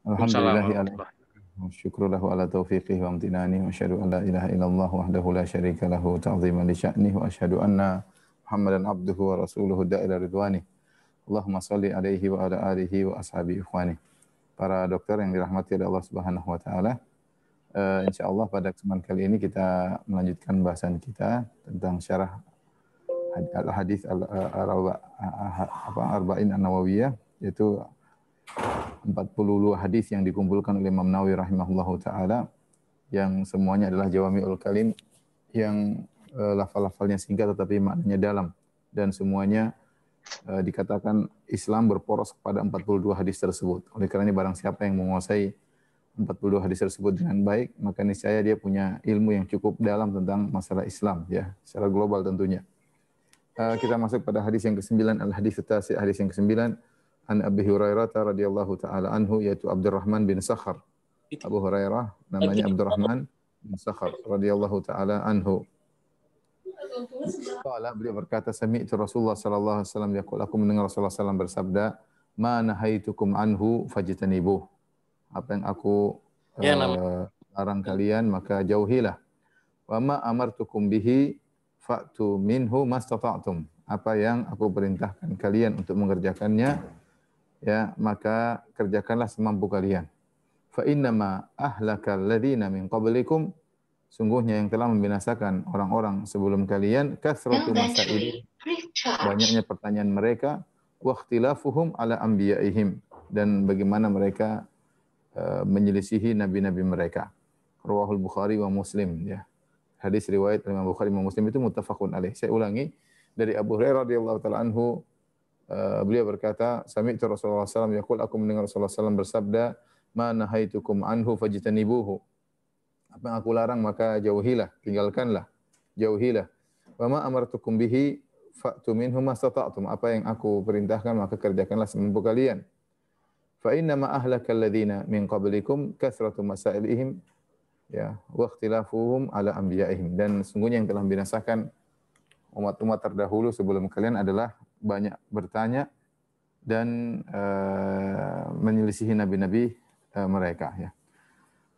Waalaikumsalam Alhamdulillahi ala warahmatullahi. syukru lahu ala taufiqihi wa amtinani wa asyhadu an la ilaha illallah wahdahu la syarika lahu ta'ziman li sya'nihi wa asyhadu anna Muhammadan abduhu wa rasuluhu da'ila ridwani. Allahumma salli alaihi wa ala alihi wa ashabi ikhwani. Para dokter yang dirahmati oleh Allah Subhanahu wa taala. Insyaallah pada kesempatan kali ini kita melanjutkan bahasan kita tentang syarah hadis Arba'in An-Nawawiyah, yaitu 42 hadis yang dikumpulkan oleh Imam Nawawi rahimahullahu taala, yang semuanya adalah jawami'ul kalim, yang lafal-lafalnya singkat tetapi maknanya dalam, dan semuanya dikatakan Islam berporos kepada 42 hadis tersebut. Oleh karena barang siapa yang menguasai 42 hadis tersebut dengan baik, maka niscaya dia punya ilmu yang cukup dalam tentang masalah Islam, ya, secara global tentunya. Kita masuk pada hadis yang ke-9, al-hadits at-tasi', hadis yang ke-9, an Abi Hurairah radhiyallahu taala anhu, yaitu Abdurrahman bin Sakhar. Abu Hurairah namanya Abdurrahman bin Sakhar radhiyallahu taala anhu. Beliau berkata, sami'tu Rasulullah sallallahu alaihi wasallam yaqul, aku mendengar Rasulullah sallallahu alaihi wasallam bersabda, ma nahaitukum anhu fajtanibuh. Apa yang aku larang kalian maka jauhilah. Wa ma amartukum bihi fa'tu minhu mastata'tum. Apa yang aku perintahkan kalian untuk mengerjakannya, ya, maka kerjakanlah semampu kalian. Fa innama ahlakal ladzina min qablikum, sungguhnya yang telah membinasakan orang-orang sebelum kalian, kasratu masail, banyaknya pertanyaan mereka, wa ikhtilafuhum ala anbiya'ihim, dan bagaimana mereka menyelisihi nabi-nabi mereka. Rawahul Bukhari wa Muslim, ya. Hadis riwayat Imam Bukhari dan Muslim itu muttafaqun alaih. Saya ulangi, dari Abu Hurairah radhiyallahu taala anhu, beliau berkata, sami'tu Rasulullah sallallahu alaihi wasallam yaqul, aku mendengar Rasulullah sallallahu alaihi wasallam bersabda, ma nahaitukum anhu fajtanibuhu. Apa yang aku larang maka jauhilah, tinggalkanlah, jauhilah. Wa ma amartukum bihi fa'tu minhu mastata'tum. Apa yang aku perintahkan maka kerjakanlah semampu kalian. Fa inna ma ahlakal ladzina min qablikum kathratu masailihim, ya, wa ikhtilafuhum ala anbiya'ihim. Dan sungguhnya yang telah membinasakan umat-umat terdahulu sebelum kalian adalah banyak bertanya dan menyelisihi nabi-nabi mereka, ya.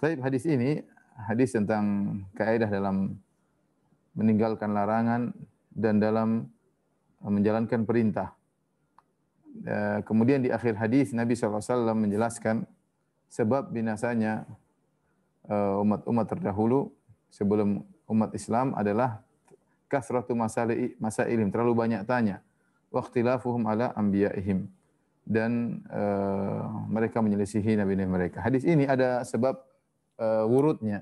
Tapi hadis ini hadis tentang kaidah dalam meninggalkan larangan dan dalam menjalankan perintah. Kemudian di akhir hadis Nabi SAW menjelaskan sebab binasanya umat-umat terdahulu sebelum umat Islam adalah kasratu masailim, terlalu banyak tanya, wa ikhtilafuhum ala anbiya'ihim, dan mereka menyelisihi nabi-nabi mereka. Hadis ini ada sebab wurudnya.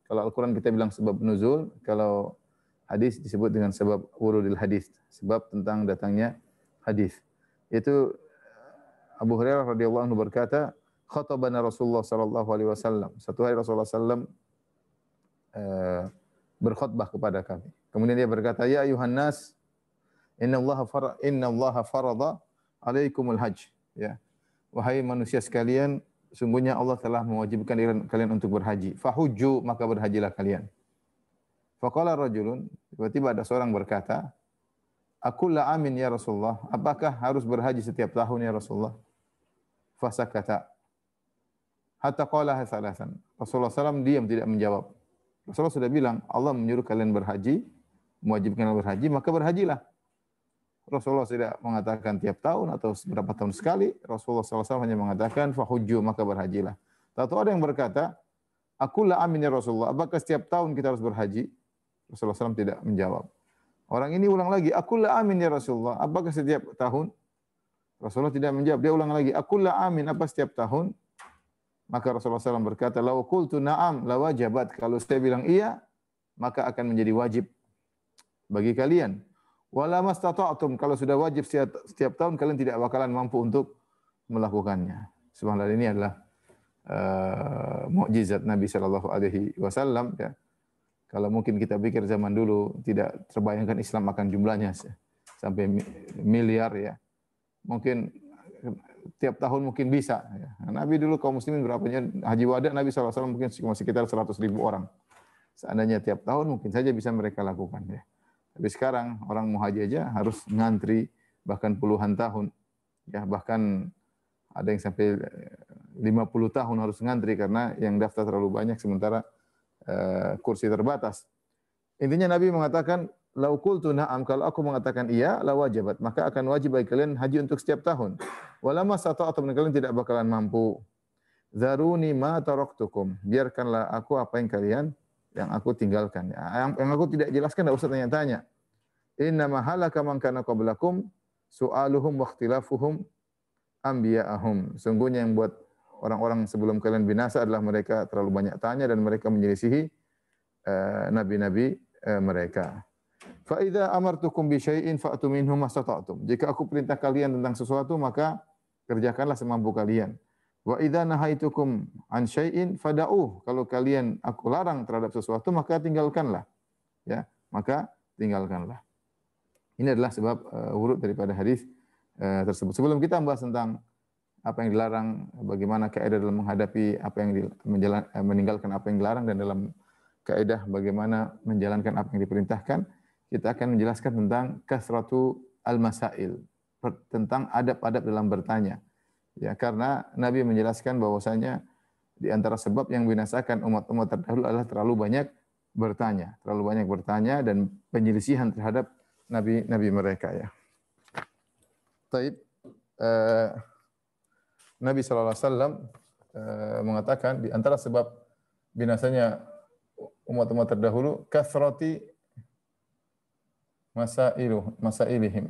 Kalau Al-Quran kita bilang sebab nuzul, kalau hadis disebut dengan sebab wurudil hadis, sebab tentang datangnya hadis. Itu Abu Hurairah radhiyallahu anhu berkata, khatabana Rasulullah sallallahu alaihi wasallam. Satu hari Rasulullah sallam berkhutbah kepada kami. Kemudian dia berkata, ya ayuhan nas, inna Allah farada alaikumul hajj. Ya. Wahai manusia sekalian, sungguhnya Allah telah mewajibkan kalian untuk berhaji. Fahujju, maka berhajilah kalian. Faqala rajulun, tiba-tiba ada seorang berkata, akulla amin ya Rasulullah, apakah harus berhaji setiap tahun ya Rasulullah? Fasakata. Hatta qala salasan. Rasulullah SAW diam, tidak menjawab. Rasulullah sudah bilang, Allah menyuruh kalian berhaji, mewajibkan kalian berhaji, maka berhajilah. Rasulullah tidak mengatakan tiap tahun atau beberapa tahun sekali. Rasulullah SAW hanya mengatakan, fahujju, maka berhajilah. Tahu ada yang berkata, akulla amin ya Rasulullah, apakah setiap tahun kita harus berhaji? Rasulullah SAW tidak menjawab. Orang ini ulang lagi, akulla amin ya Rasulullah, apakah setiap tahun? Rasulullah tidak menjawab. Dia ulang lagi, akulla amin, apa setiap tahun? Maka Rasulullah SAW berkata, lau qultu na'am la wajabat. Kalau saya bilang iya, maka akan menjadi wajib bagi kalian. Wala mastata'tum, kalau sudah wajib setiap tahun, kalian tidak bakalan mampu untuk melakukannya. Subhanallah, ini adalah mukjizat Nabi sallallahu alaihi wasallam, ya. Kalau mungkin kita pikir zaman dulu tidak terbayangkan Islam akan jumlahnya sampai miliar, ya. Mungkin tiap tahun mungkin bisa, ya. Nabi dulu kaum muslimin berapanya haji wada Nabi SAW mungkin sekitar 100.000 orang. Seandainya tiap tahun mungkin saja bisa mereka lakukan, ya. Tapi sekarang orang mau haji aja harus ngantri bahkan puluhan tahun, ya, bahkan ada yang sampai 50 tahun harus ngantri karena yang daftar terlalu banyak sementara kursi terbatas. Intinya Nabi mengatakan, "Lau qultu na'am," kalau aku mengatakan iya, la wajibat, maka akan wajib bagi kalian haji untuk setiap tahun. Walamma sata'tum, kalian tidak bakalan mampu. Zaruni ma taraktukum, biarkanlah aku apa yang aku tinggalkan. Yang aku tidak jelaskan enggak usah tanya-tanya. Inna ma halaka man kana qablakum su'aluhum wa ikhtilafuhum anbiya'ahum. Sungguhnya yang buat orang-orang sebelum kalian binasa adalah mereka terlalu banyak tanya dan mereka menyelisihi nabi-nabi mereka. Fa idza amartukum bi syai'in fa'tu minhu mastata'tum. Jika aku perintah kalian tentang sesuatu maka kerjakanlah semampu kalian. Wa idza nahaitukum an syai'in fada'uh. Kalau kalian aku larang terhadap sesuatu maka tinggalkanlah. Ya, maka tinggalkanlah. Ini adalah sebab urut daripada hadis tersebut. Sebelum kita membahas tentang apa yang dilarang, bagaimana kaidah dalam menghadapi apa yang meninggalkan apa yang dilarang dan dalam kaidah bagaimana menjalankan apa yang diperintahkan, kita akan menjelaskan tentang kasratu al-masail, tentang adab-adab dalam bertanya. Ya, karena Nabi menjelaskan bahwasanya di antara sebab yang binasakan umat-umat terdahulu adalah terlalu banyak bertanya dan penyelisihan terhadap nabi mereka ya. Taib Nabi sallallahu alaihi wasallam mengatakan di antara sebab binasanya umat-umat terdahulu kasrati masailihim.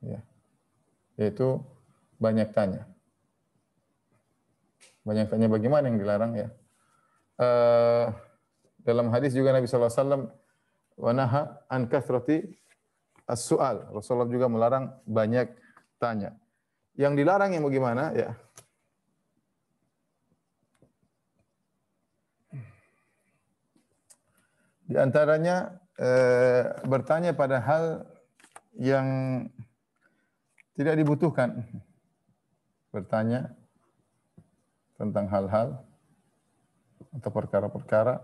Ya. Yaitu banyak tanya. Banyak tanya bagaimana yang dilarang ya. Dalam hadis juga Nabi sallallahu alaihi wasallam wa naha an kasrati as-su'al. Rasulullah juga melarang banyak tanya. Yang dilarang yang bagaimana ya? Di antaranya bertanya pada hal yang tidak dibutuhkan. Bertanya tentang hal-hal atau perkara-perkara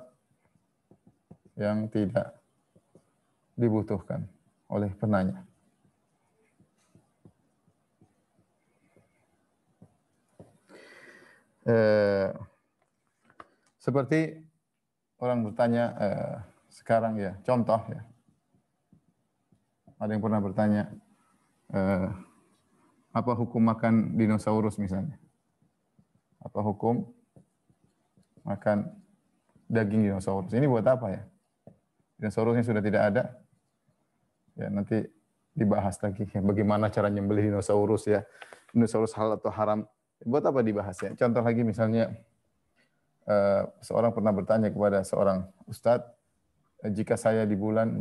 yang tidak dibutuhkan oleh penanya. Seperti orang bertanya sekarang ya, contoh ya, ada yang pernah bertanya apa hukum makan dinosaurus misalnya, apa hukum makan daging dinosaurus, ini buat apa ya, dinosaurusnya sudah tidak ada ya, nanti dibahas lagi ya, bagaimana cara nyembelih dinosaurus ya, dinosaurus halal atau haram, buat apa dibahas ya. Contoh lagi misalnya seorang pernah bertanya kepada seorang ustadz, jika saya di bulan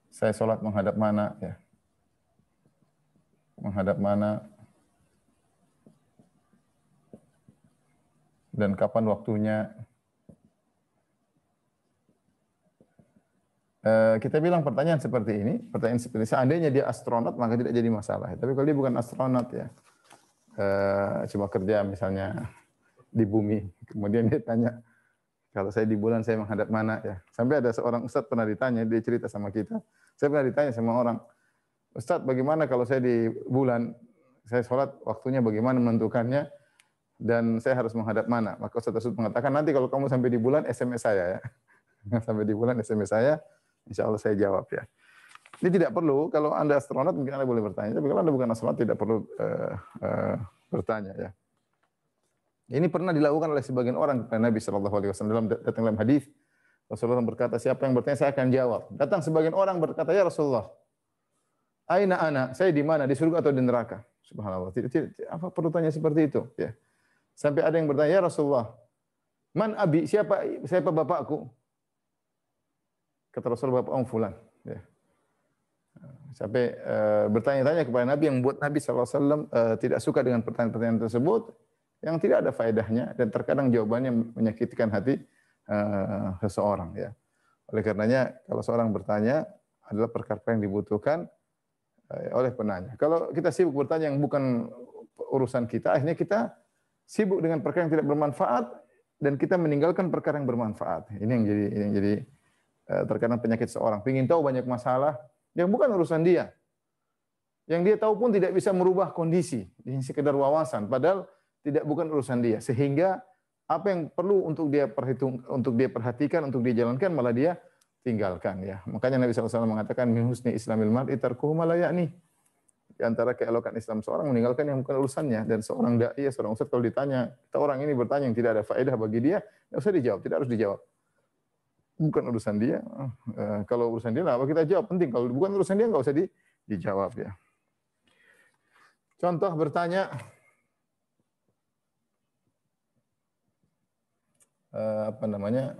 saya sholat menghadap mana ya, menghadap mana dan kapan waktunya. Kita bilang pertanyaan seperti ini, seandainya dia astronot maka tidak jadi masalah. Tapi kalau dia bukan astronot ya, cuma kerja misalnya di bumi, kemudian dia tanya, kalau saya di bulan saya menghadap mana ya. Sampai ada seorang ustadz pernah ditanya, dia cerita sama kita, saya pernah ditanya sama orang, Ustadz bagaimana kalau saya di bulan, saya sholat waktunya bagaimana menentukannya, dan saya harus menghadap mana. Maka ustadz tersebut mengatakan, nanti kalau kamu sampai di bulan SMS saya ya. Sampai di bulan SMS saya, insya Allah saya jawab ya. Ini tidak perlu, kalau Anda astronot mungkin Anda boleh bertanya, tapi kalau Anda bukan astronot tidak perlu bertanya ya. Ini pernah dilakukan oleh sebagian orang kepada Nabi sallallahu alaihi wasallam dalam hadis. Rasulullah berkata, siapa yang bertanya saya akan jawab. Datang sebagian orang berkata, ya Rasulullah, aina ana? Saya di mana? Di surga atau di neraka? Subhanallah. Apa perlu tanya seperti itu? Ya. Sampai ada yang bertanya, ya Rasulullah, man abi? Siapa bapakku? Kata Rasulullah, bapak fulan. Ya. Sampai bertanya-tanya kepada Nabi yang membuat Nabi SAW tidak suka dengan pertanyaan-pertanyaan tersebut yang tidak ada faedahnya dan terkadang jawabannya menyakitkan hati seseorang ya. Oleh karenanya kalau seorang bertanya adalah perkara yang dibutuhkan oleh penanya. Kalau kita sibuk bertanya yang bukan urusan kita, akhirnya kita sibuk dengan perkara yang tidak bermanfaat dan kita meninggalkan perkara yang bermanfaat. Ini yang jadi terkadang penyakit seorang. Pengin tahu banyak masalah yang bukan urusan dia. Yang dia tahu pun tidak bisa merubah kondisi, ini sekedar wawasan, padahal bukan urusan dia. Sehingga apa yang perlu untuk dia perhatikan, untuk dia jalankan malah dia tinggalkan ya. Makanya Nabi SAW mengatakan min husni islamil mar'i tarkuhu ma la ya'ni. Di antara keelokan Islam seorang meninggalkan yang bukan urusannya. Dan seorang dai, seorang ustaz kalau ditanya, orang ini bertanya yang tidak ada faedah bagi dia, tidak usah dijawab, tidak harus dijawab. Bukan urusan dia. Kalau urusan dia, apa kita jawab? Penting. Kalau bukan urusan dia, nggak usah dijawab ya. Contoh bertanya, apa namanya,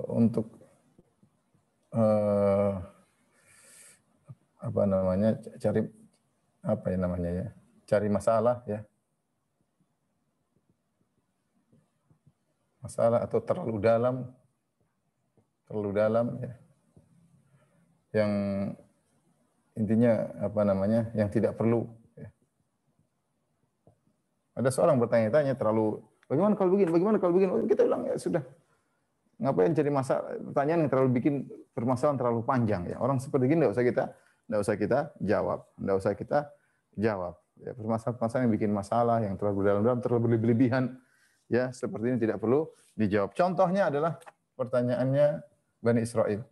untuk apa namanya, cari apa ya namanya ya, cari masalah ya, masalah atau terlalu dalam ya, yang intinya apa namanya, yang tidak perlu ya. Ada seorang bertanya-tanya terlalu, bagaimana kalau begini, oh, kita bilang ya sudah, ngapain cari masalah, pertanyaan yang terlalu bikin permasalahan terlalu panjang ya. Orang seperti ini tidak usah kita jawab ya. Permasalahan yang bikin masalah, yang terlalu dalam-dalam, terlalu berlebihan ya, seperti ini tidak perlu dijawab. Contohnya adalah pertanyaannya Bani Israel.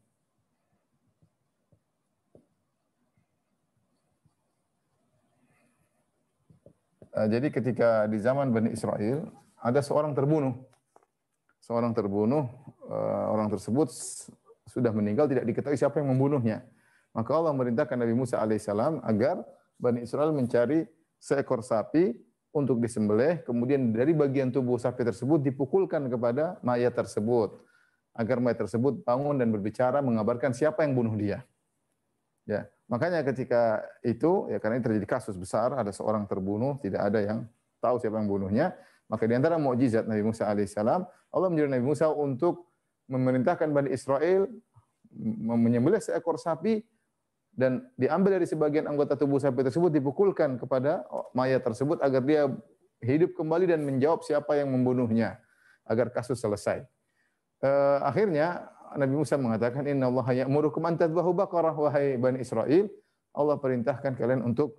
Jadi ketika di zaman Bani Israel ada seorang terbunuh. Orang tersebut sudah meninggal, tidak diketahui siapa yang membunuhnya. Maka Allah memerintahkan Nabi Musa alaihissalam agar Bani Israel mencari seekor sapi untuk disembelih, kemudian dari bagian tubuh sapi tersebut dipukulkan kepada mayat tersebut, agar mayat tersebut bangun dan berbicara mengabarkan siapa yang bunuh dia. Ya, makanya ketika itu ya, karena ini terjadi kasus besar, ada seorang terbunuh, tidak ada yang tahu siapa yang bunuhnya, maka di antara mukjizat Nabi Musa alaihissalam, Allah menyuruh Nabi Musa untuk memerintahkan Bani Israel menyembelih seekor sapi dan diambil dari sebagian anggota tubuh sapi tersebut, dipukulkan kepada mayat tersebut agar dia hidup kembali dan menjawab siapa yang membunuhnya, agar kasus selesai. Akhirnya Nabi Musa mengatakan, Inna Allah ya'murukum an tadhbahu baqarah, wahai Bani Israel, Allah perintahkan kalian untuk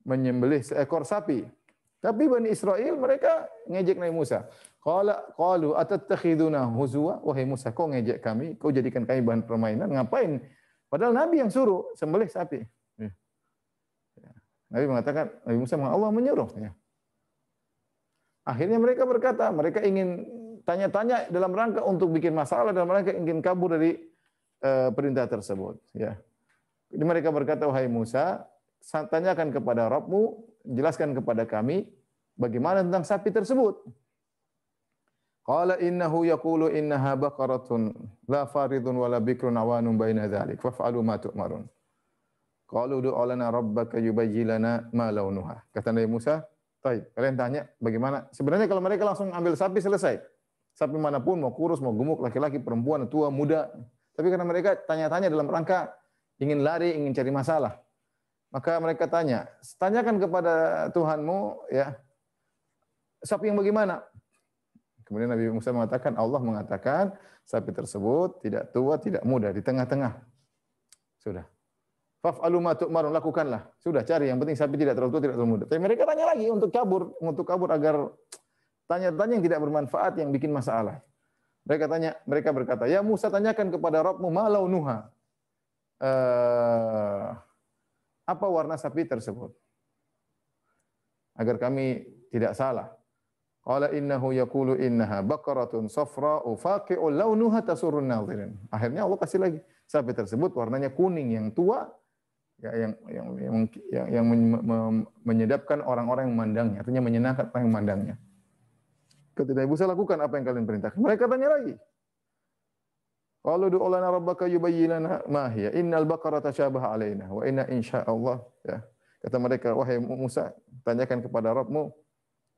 menyembelih seekor sapi. Tapi Bani Israel mereka ngejek Nabi Musa. Qalu atattakhiduna huzwa, wahai Musa, kau ngejek kami, kau jadikan kami bahan permainan, ngapain? Padahal Nabi yang suruh sembelih sapi. Nabi mengatakan, Nabi Musa mengatakan Allah menyuruh. Akhirnya mereka berkata, mereka ingin tanya-tanya dalam rangka untuk bikin masalah, dalam rangka ingin kabur dari perintah tersebut. Ya. Jadi mereka berkata, wahai Musa, tanyakan kepada Rabbmu, jelaskan kepada kami bagaimana tentang sapi tersebut. Qala innahu yaqulu innaha baqaratun la faridun wala bikrun awanun baina dzalik faf'alu ma tu'marun. Qalu du'a lana rabbaka yubayyin lana ma launuha. Kata Nabi Musa, "Baik, kalian tanya bagaimana?" Sebenarnya kalau mereka langsung ambil sapi selesai. Sapi manapun, mau kurus, mau gemuk, laki-laki, perempuan, tua, muda. Tapi karena mereka tanya-tanya dalam rangka ingin lari, ingin cari masalah. Maka mereka tanya, tanyakan kepada Tuhanmu, ya, sapi yang bagaimana? Kemudian Nabi Musa mengatakan, Allah mengatakan, sapi tersebut tidak tua, tidak muda, di tengah-tengah. Sudah. Faf'alu ma tu'marun, lakukanlah. Sudah, cari. Yang penting sapi tidak terlalu tua, tidak terlalu muda. Tapi mereka tanya lagi untuk kabur agar tanya-tanya yang tidak bermanfaat, yang bikin masalah. Mereka berkata, ya Musa, tanyakan kepada Rabbmu ma launuha. Apa warna sapi tersebut? Agar kami tidak salah. Qala innahu yaqulu innaha baqaratun safra'u faqi'un launuha tasurrun nadhirin. Akhirnya Allah kasih lagi. Sapi tersebut warnanya kuning yang tua, ya, yang menyedapkan orang-orang yang memandangnya, artinya menyenangkan orang yang memandangnya. Ketika Nabi Musa lakukan apa yang kalian perintahkan. Mereka tanya lagi. Qalu du'a lana rabbaka yubayyin lana ma hiya innal baqarata tashabaha alaina wa inna insyaallah, ya. Kata mereka, wahai Musa, tanyakan kepada Rabbmu,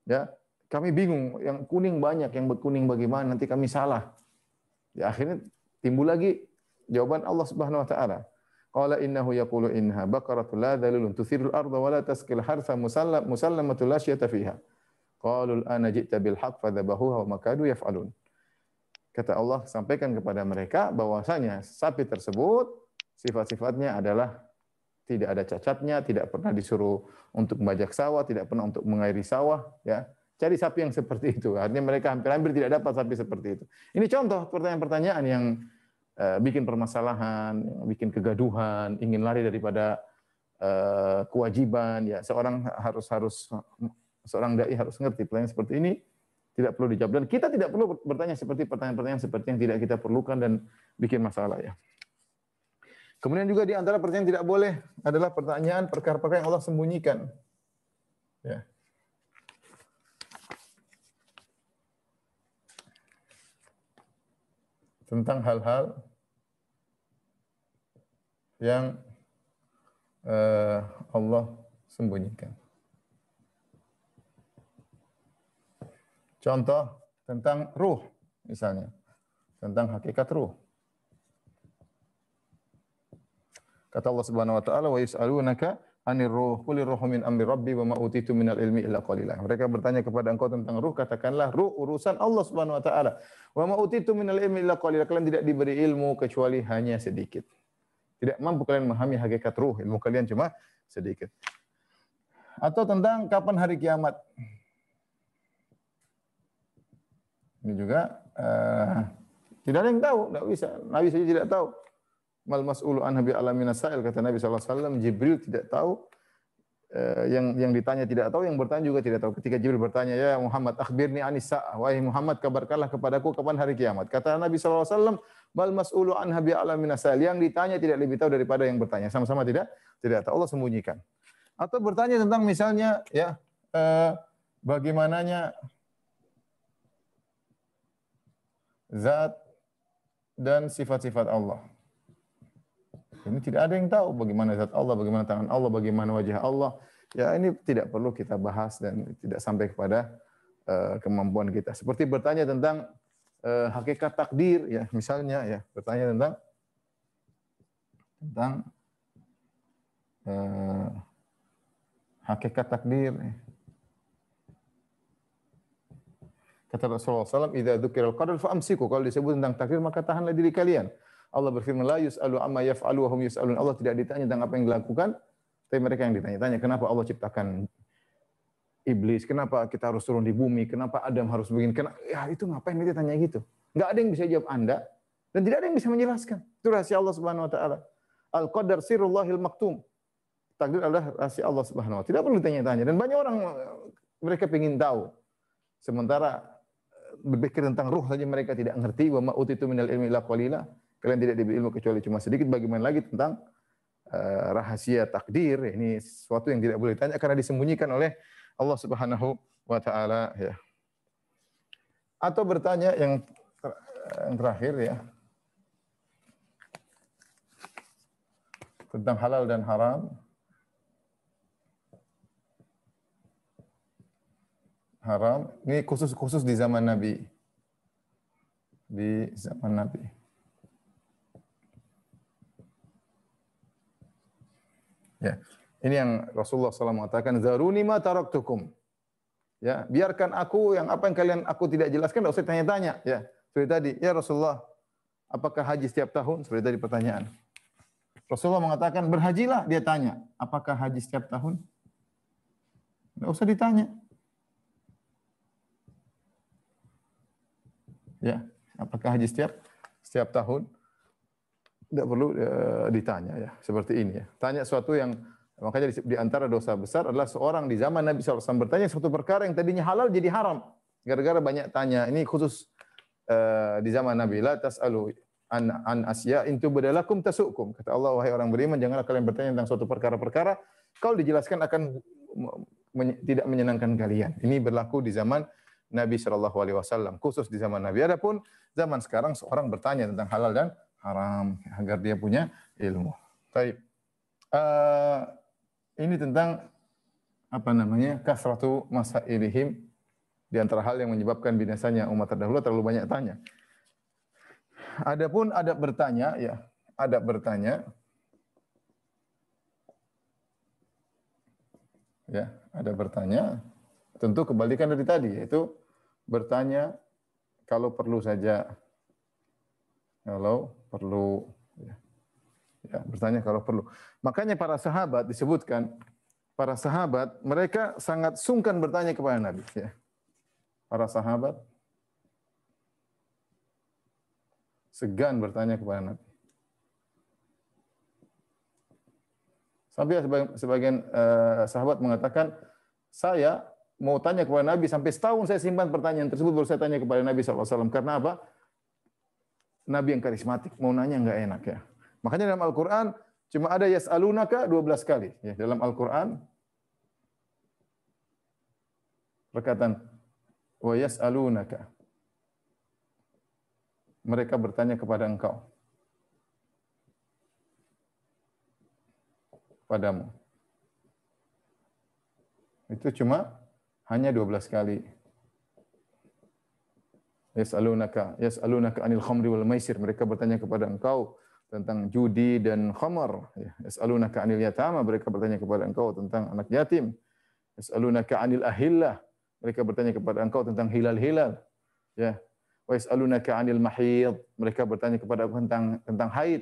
ya. Kami bingung, yang kuning banyak, yang berkuning bagaimana, nanti kami salah. Ya, akhirnya timbul lagi jawaban Allah Subhanahu wa taala. Qala innahu yaqulu innaha baqaratun la dhalulun tuthirul arda wa la tasqil harsa musallamatul la syata fiha. Qalu al-ana ji'ta bil haqq fadhabahuha wa makadu yaf'alun. Kata Allah, sampaikan kepada mereka bahwasanya sapi tersebut sifat-sifatnya adalah tidak ada cacatnya, tidak pernah disuruh untuk membajak sawah, tidak pernah untuk mengairi sawah, ya. Cari sapi yang seperti itu. Artinya mereka hampir-hampir tidak dapat sapi seperti itu. Ini contoh pertanyaan-pertanyaan yang bikin permasalahan, bikin kegaduhan, ingin lari daripada kewajiban. Ya, seorang dai harus ngerti pertanyaan seperti ini tidak perlu dijawab, dan kita tidak perlu bertanya seperti pertanyaan-pertanyaan seperti yang tidak kita perlukan dan bikin masalah, ya. Kemudian juga di antara pertanyaan yang tidak boleh adalah pertanyaan perkara-perkara yang Allah sembunyikan. Ya. Tentang hal-hal yang Allah sembunyikan. Contoh tentang ruh, misalnya. Tentang hakikat ruh. Kata Allah Subhanahu wa taala, "Wa yas'alunaka 'anir ruh, qul ruhu min amri rabbi wa ma utitu minal ilmi illa qalila." Mereka bertanya kepada engkau tentang ruh, katakanlah ruh urusan Allah Subhanahu wa taala. Wa ma utitu minal ilmi illa qalila. Kalian tidak diberi ilmu kecuali hanya sedikit. Tidak mampu kalian memahami hakikat ruh, ilmu kalian cuma sedikit. Atau tentang kapan hari kiamat. Ini juga tidak ada yang tahu, tidak bisa. Nabi saja tidak tahu. Mal mas'ulu anha bi alamin sa'il, kata Nabi sallallahu alaihi wasallam, Jibril tidak tahu, yang ditanya tidak tahu, yang bertanya juga tidak tahu. Ketika Jibril bertanya, "Ya Muhammad, akhbirni anis sa'ah." Wahai Muhammad, kabarkanlah kepadaku kapan hari kiamat. Kata Nabi sallallahu alaihi wasallam, "Mal mas'ulu anha bi alamin sa'il." Yang ditanya tidak lebih tahu daripada yang bertanya. Sama-sama tidak tahu. Allah sembunyikan. Atau bertanya tentang misalnya, ya, bagaimananya zat dan sifat-sifat Allah. Ini tidak ada yang tahu bagaimana zat Allah, bagaimana tangan Allah, bagaimana wajah Allah. Ya, ini tidak perlu kita bahas dan tidak sampai kepada kemampuan kita. Seperti bertanya tentang hakikat takdir, ya, misalnya, ya, bertanya tentang hakikat takdir. Kata Rasulullah SAW, "Idza dzukira al-qadar fa'amsiku." Kalau disebut tentang takdir, maka tahanlah diri kalian. Allah berfirman, "La yus'alu amma yaf'alu wa hum yus'alun." Allah tidak ditanya tentang apa yang dilakukan, tapi mereka yang ditanya-tanya. Kenapa Allah ciptakan iblis? Kenapa kita harus turun di bumi? Kenapa Adam harus begini? Ya, itu ngapain dia tanya gitu? Enggak ada yang bisa jawab Anda, dan tidak ada yang bisa menjelaskan. Itu rahasia Allah Subhanahu wa taala. Al-qadar sirullahil maktum. Takdir adalah rahasia Allah Subhanahu wa taala. Tidak perlu ditanya-tanya, dan banyak orang mereka ingin tahu. Sementara berpikir tentang ruh saja mereka tidak ngerti. Wa ma utitu minal ilmi illa qalila. Kalian tidak diberi ilmu kecuali cuma sedikit. Bagaimana lagi tentang rahasia takdir? Ini sesuatu yang tidak boleh ditanya karena disembunyikan oleh Allah Subhanahu wa taala, ya. Atau bertanya yang terakhir, ya, tentang halal dan haram. Haram ini khusus di zaman Nabi. Di zaman Nabi. Ya, ini yang Rasulullah SAW mengatakan, "Zaruni ma taraktukum." Ya, biarkan aku apa yang aku tidak jelaskan, tidak usah tanya-tanya. Ya, seperti tadi, "Ya Rasulullah, apakah haji setiap tahun?" Seperti tadi pertanyaan. Rasulullah mengatakan, "Berhajilah." Dia tanya, "Apakah haji setiap tahun?" Tidak usah ditanya. Ya, apakah haji setiap tahun? Tidak perlu ditanya, ya, seperti ini, ya. Tanya sesuatu yang, makanya di antara dosa besar adalah seorang di zaman Nabi SAW bertanya suatu perkara yang tadinya halal jadi haram gara-gara banyak tanya. Ini khusus di zaman Nabi. La tas'alu an asya'in tubda lakum tasukum. Kata Allah, wahai orang beriman, janganlah kalian bertanya tentang suatu perkara-perkara kalau dijelaskan akan tidak menyenangkan kalian. Ini berlaku di zaman Nabi SAW, khusus di zaman Nabi. Adapun zaman sekarang seorang bertanya tentang halal dan haram agar dia punya ilmu. Baik. Ini tentang kasratu masailihim, di antara hal yang menyebabkan binasanya umat terdahulu terlalu banyak tanya. Adapun adab bertanya, ya, adab bertanya. Ya, adab bertanya tentu kebalikan dari tadi, yaitu bertanya kalau perlu saja. Kalau perlu, ya. Ya, bertanya kalau perlu. Makanya para sahabat disebutkan, para sahabat mereka sangat sungkan bertanya kepada Nabi. Ya. Para sahabat segan bertanya kepada Nabi. Sampai sebagian sahabat mengatakan, saya mau tanya kepada Nabi sampai setahun saya simpan pertanyaan tersebut baru saya tanya kepada Nabi SAW. Karena apa? Nabi yang karismatik, mau nanya nggak enak ya. Makanya dalam Al-Quran cuma ada yas'alunaka 12 kali. Ya, dalam Al-Quran perkataan wa yas'alunaka. Mereka bertanya kepada engkau. Padamu. Itu cuma hanya 12 kali. Yas'alunaka 'anil khamri wal maisir. Mereka bertanya kepada engkau tentang judi dan khamar. Yas'alunaka 'anil yatama. Mereka bertanya kepada engkau tentang anak yatim. Yas'alunaka 'anil ahillah. Mereka bertanya kepada engkau tentang hilal-hilal. Ya. Wa yas'alunaka 'anil mahid. Mereka bertanya kepada engkau tentang haid.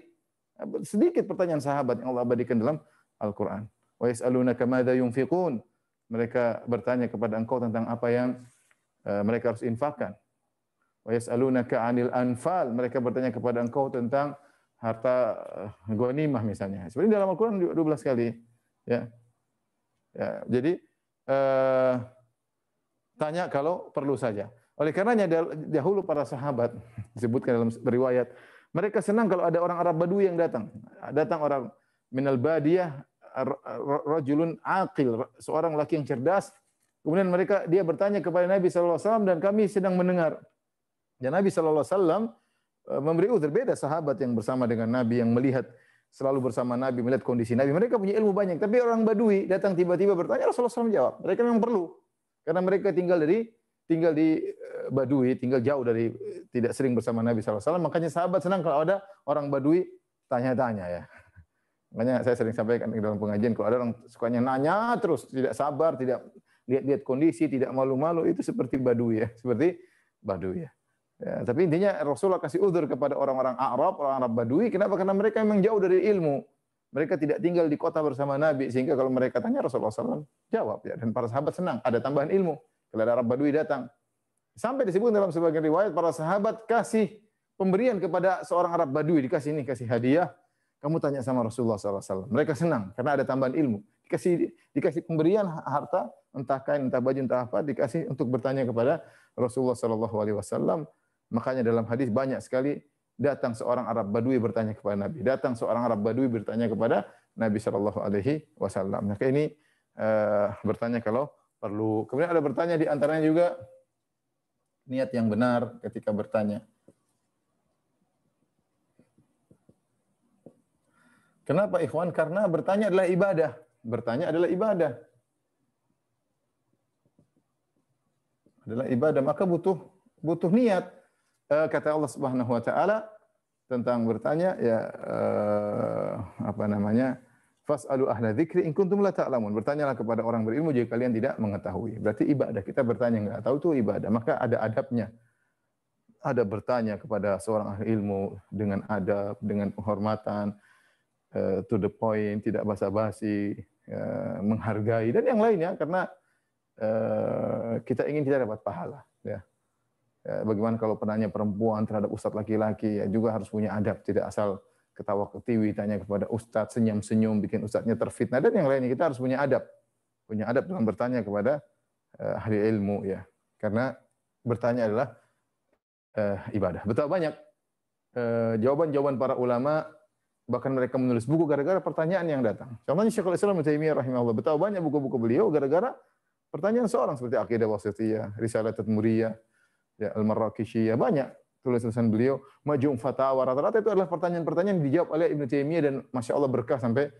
Sedikit pertanyaan sahabat yang Allah abadikan dalam Al-Quran. Wa yas'alunaka madza yunfiqun. Mereka bertanya kepada engkau tentang apa yang mereka harus infakkan. Wa yas'alunaka 'anil anfal. Mereka bertanya kepada engkau tentang harta ghanimah misalnya. Seperti dalam Al-Quran 12 kali. Ya. Ya, jadi tanya kalau perlu saja. Oleh karenanya dahulu para sahabat disebutkan dalam riwayat, mereka senang kalau ada orang Arab Badui yang datang. Datang orang minal badiyah, rajulun aqil, seorang laki yang cerdas. Kemudian dia bertanya kepada Nabi sallallahu alaihi wasallam dan kami sedang mendengar. Dan Nabi sallallahu alaihi wasallam memberi uzur. Beda sahabat yang bersama dengan Nabi, yang melihat selalu bersama Nabi, melihat kondisi Nabi. Mereka punya ilmu banyak, tapi orang Badui datang tiba-tiba bertanya, Rasulullah SAW jawab. Mereka memang perlu. Karena mereka tinggal di Badui, tinggal jauh dari, tidak sering bersama Nabi SAW. Makanya sahabat senang kalau ada orang Badui tanya-tanya ya. Makanya saya sering sampaikan dalam pengajian, kalau ada orang sukanya nanya terus, tidak sabar, tidak lihat-lihat kondisi, tidak malu-malu, itu seperti Badui ya. Seperti Badui ya. Ya, tapi intinya Rasulullah kasih uzur kepada orang-orang Arab, orang Arab Badui. Kenapa? Karena mereka memang jauh dari ilmu. Mereka tidak tinggal di kota bersama Nabi, sehingga kalau mereka tanya Rasulullah SAW jawab ya. Dan para sahabat senang, ada tambahan ilmu. Kalau ada Arab Badui datang. Sampai disebut dalam sebagian riwayat, para sahabat kasih pemberian kepada seorang Arab Badui, dikasih hadiah. Kamu tanya sama Rasulullah SAW. Mereka senang karena ada tambahan ilmu. Dikasih pemberian harta, entah kain, entah baju, entah apa, dikasih untuk bertanya kepada Rasulullah SAW. Makanya dalam hadis banyak sekali datang seorang Arab Badui bertanya kepada Nabi. Datang seorang Arab Badui bertanya kepada Nabi sallallahu alaihi wasallam. Maka ini bertanya kalau perlu. Kemudian ada bertanya di antaranya juga niat yang benar ketika bertanya. Kenapa ikhwan? Karena bertanya adalah ibadah. Bertanya adalah ibadah. Adalah ibadah, maka butuh niat. Kata Allah Subhanahu wa taala tentang bertanya ya fas'alu ahla dzikri in kuntum la ta'lamun. Bertanyalah kepada orang berilmu jika kalian tidak mengetahui. Berarti ibadah. Kita bertanya enggak tahu itu ibadah. Maka ada adabnya. Ada bertanya kepada seorang ahli ilmu dengan adab, dengan penghormatan, to the point, tidak basa-basi, menghargai dan yang lainnya karena kita ingin kita dapat pahala ya. Bagaimana kalau penanya perempuan terhadap ustadz laki-laki, ya juga harus punya adab, tidak asal ketawa ketiwi tanya kepada ustadz, senyum-senyum bikin ustadznya terfitnah dan yang lainnya. Kita harus punya adab dalam bertanya kepada ahli ilmu ya, karena bertanya adalah ibadah. Betapa banyak jawaban-jawaban para ulama, bahkan mereka menulis buku gara-gara pertanyaan yang datang. Contohnya Syekhul Islam Ibnu Taimiyah rahimahullah, betapa banyak buku-buku beliau gara-gara pertanyaan seorang seperti Aqidah Wasithiyah, Risalah Tadmuriyah, ya, Al-Marraqisyiyah, banyak tulisan beliau, Majmu' Fatawa, rata-rata itu adalah pertanyaan-pertanyaan yang dijawab oleh Ibnu Taimiyah dan Masya Allah berkah sampai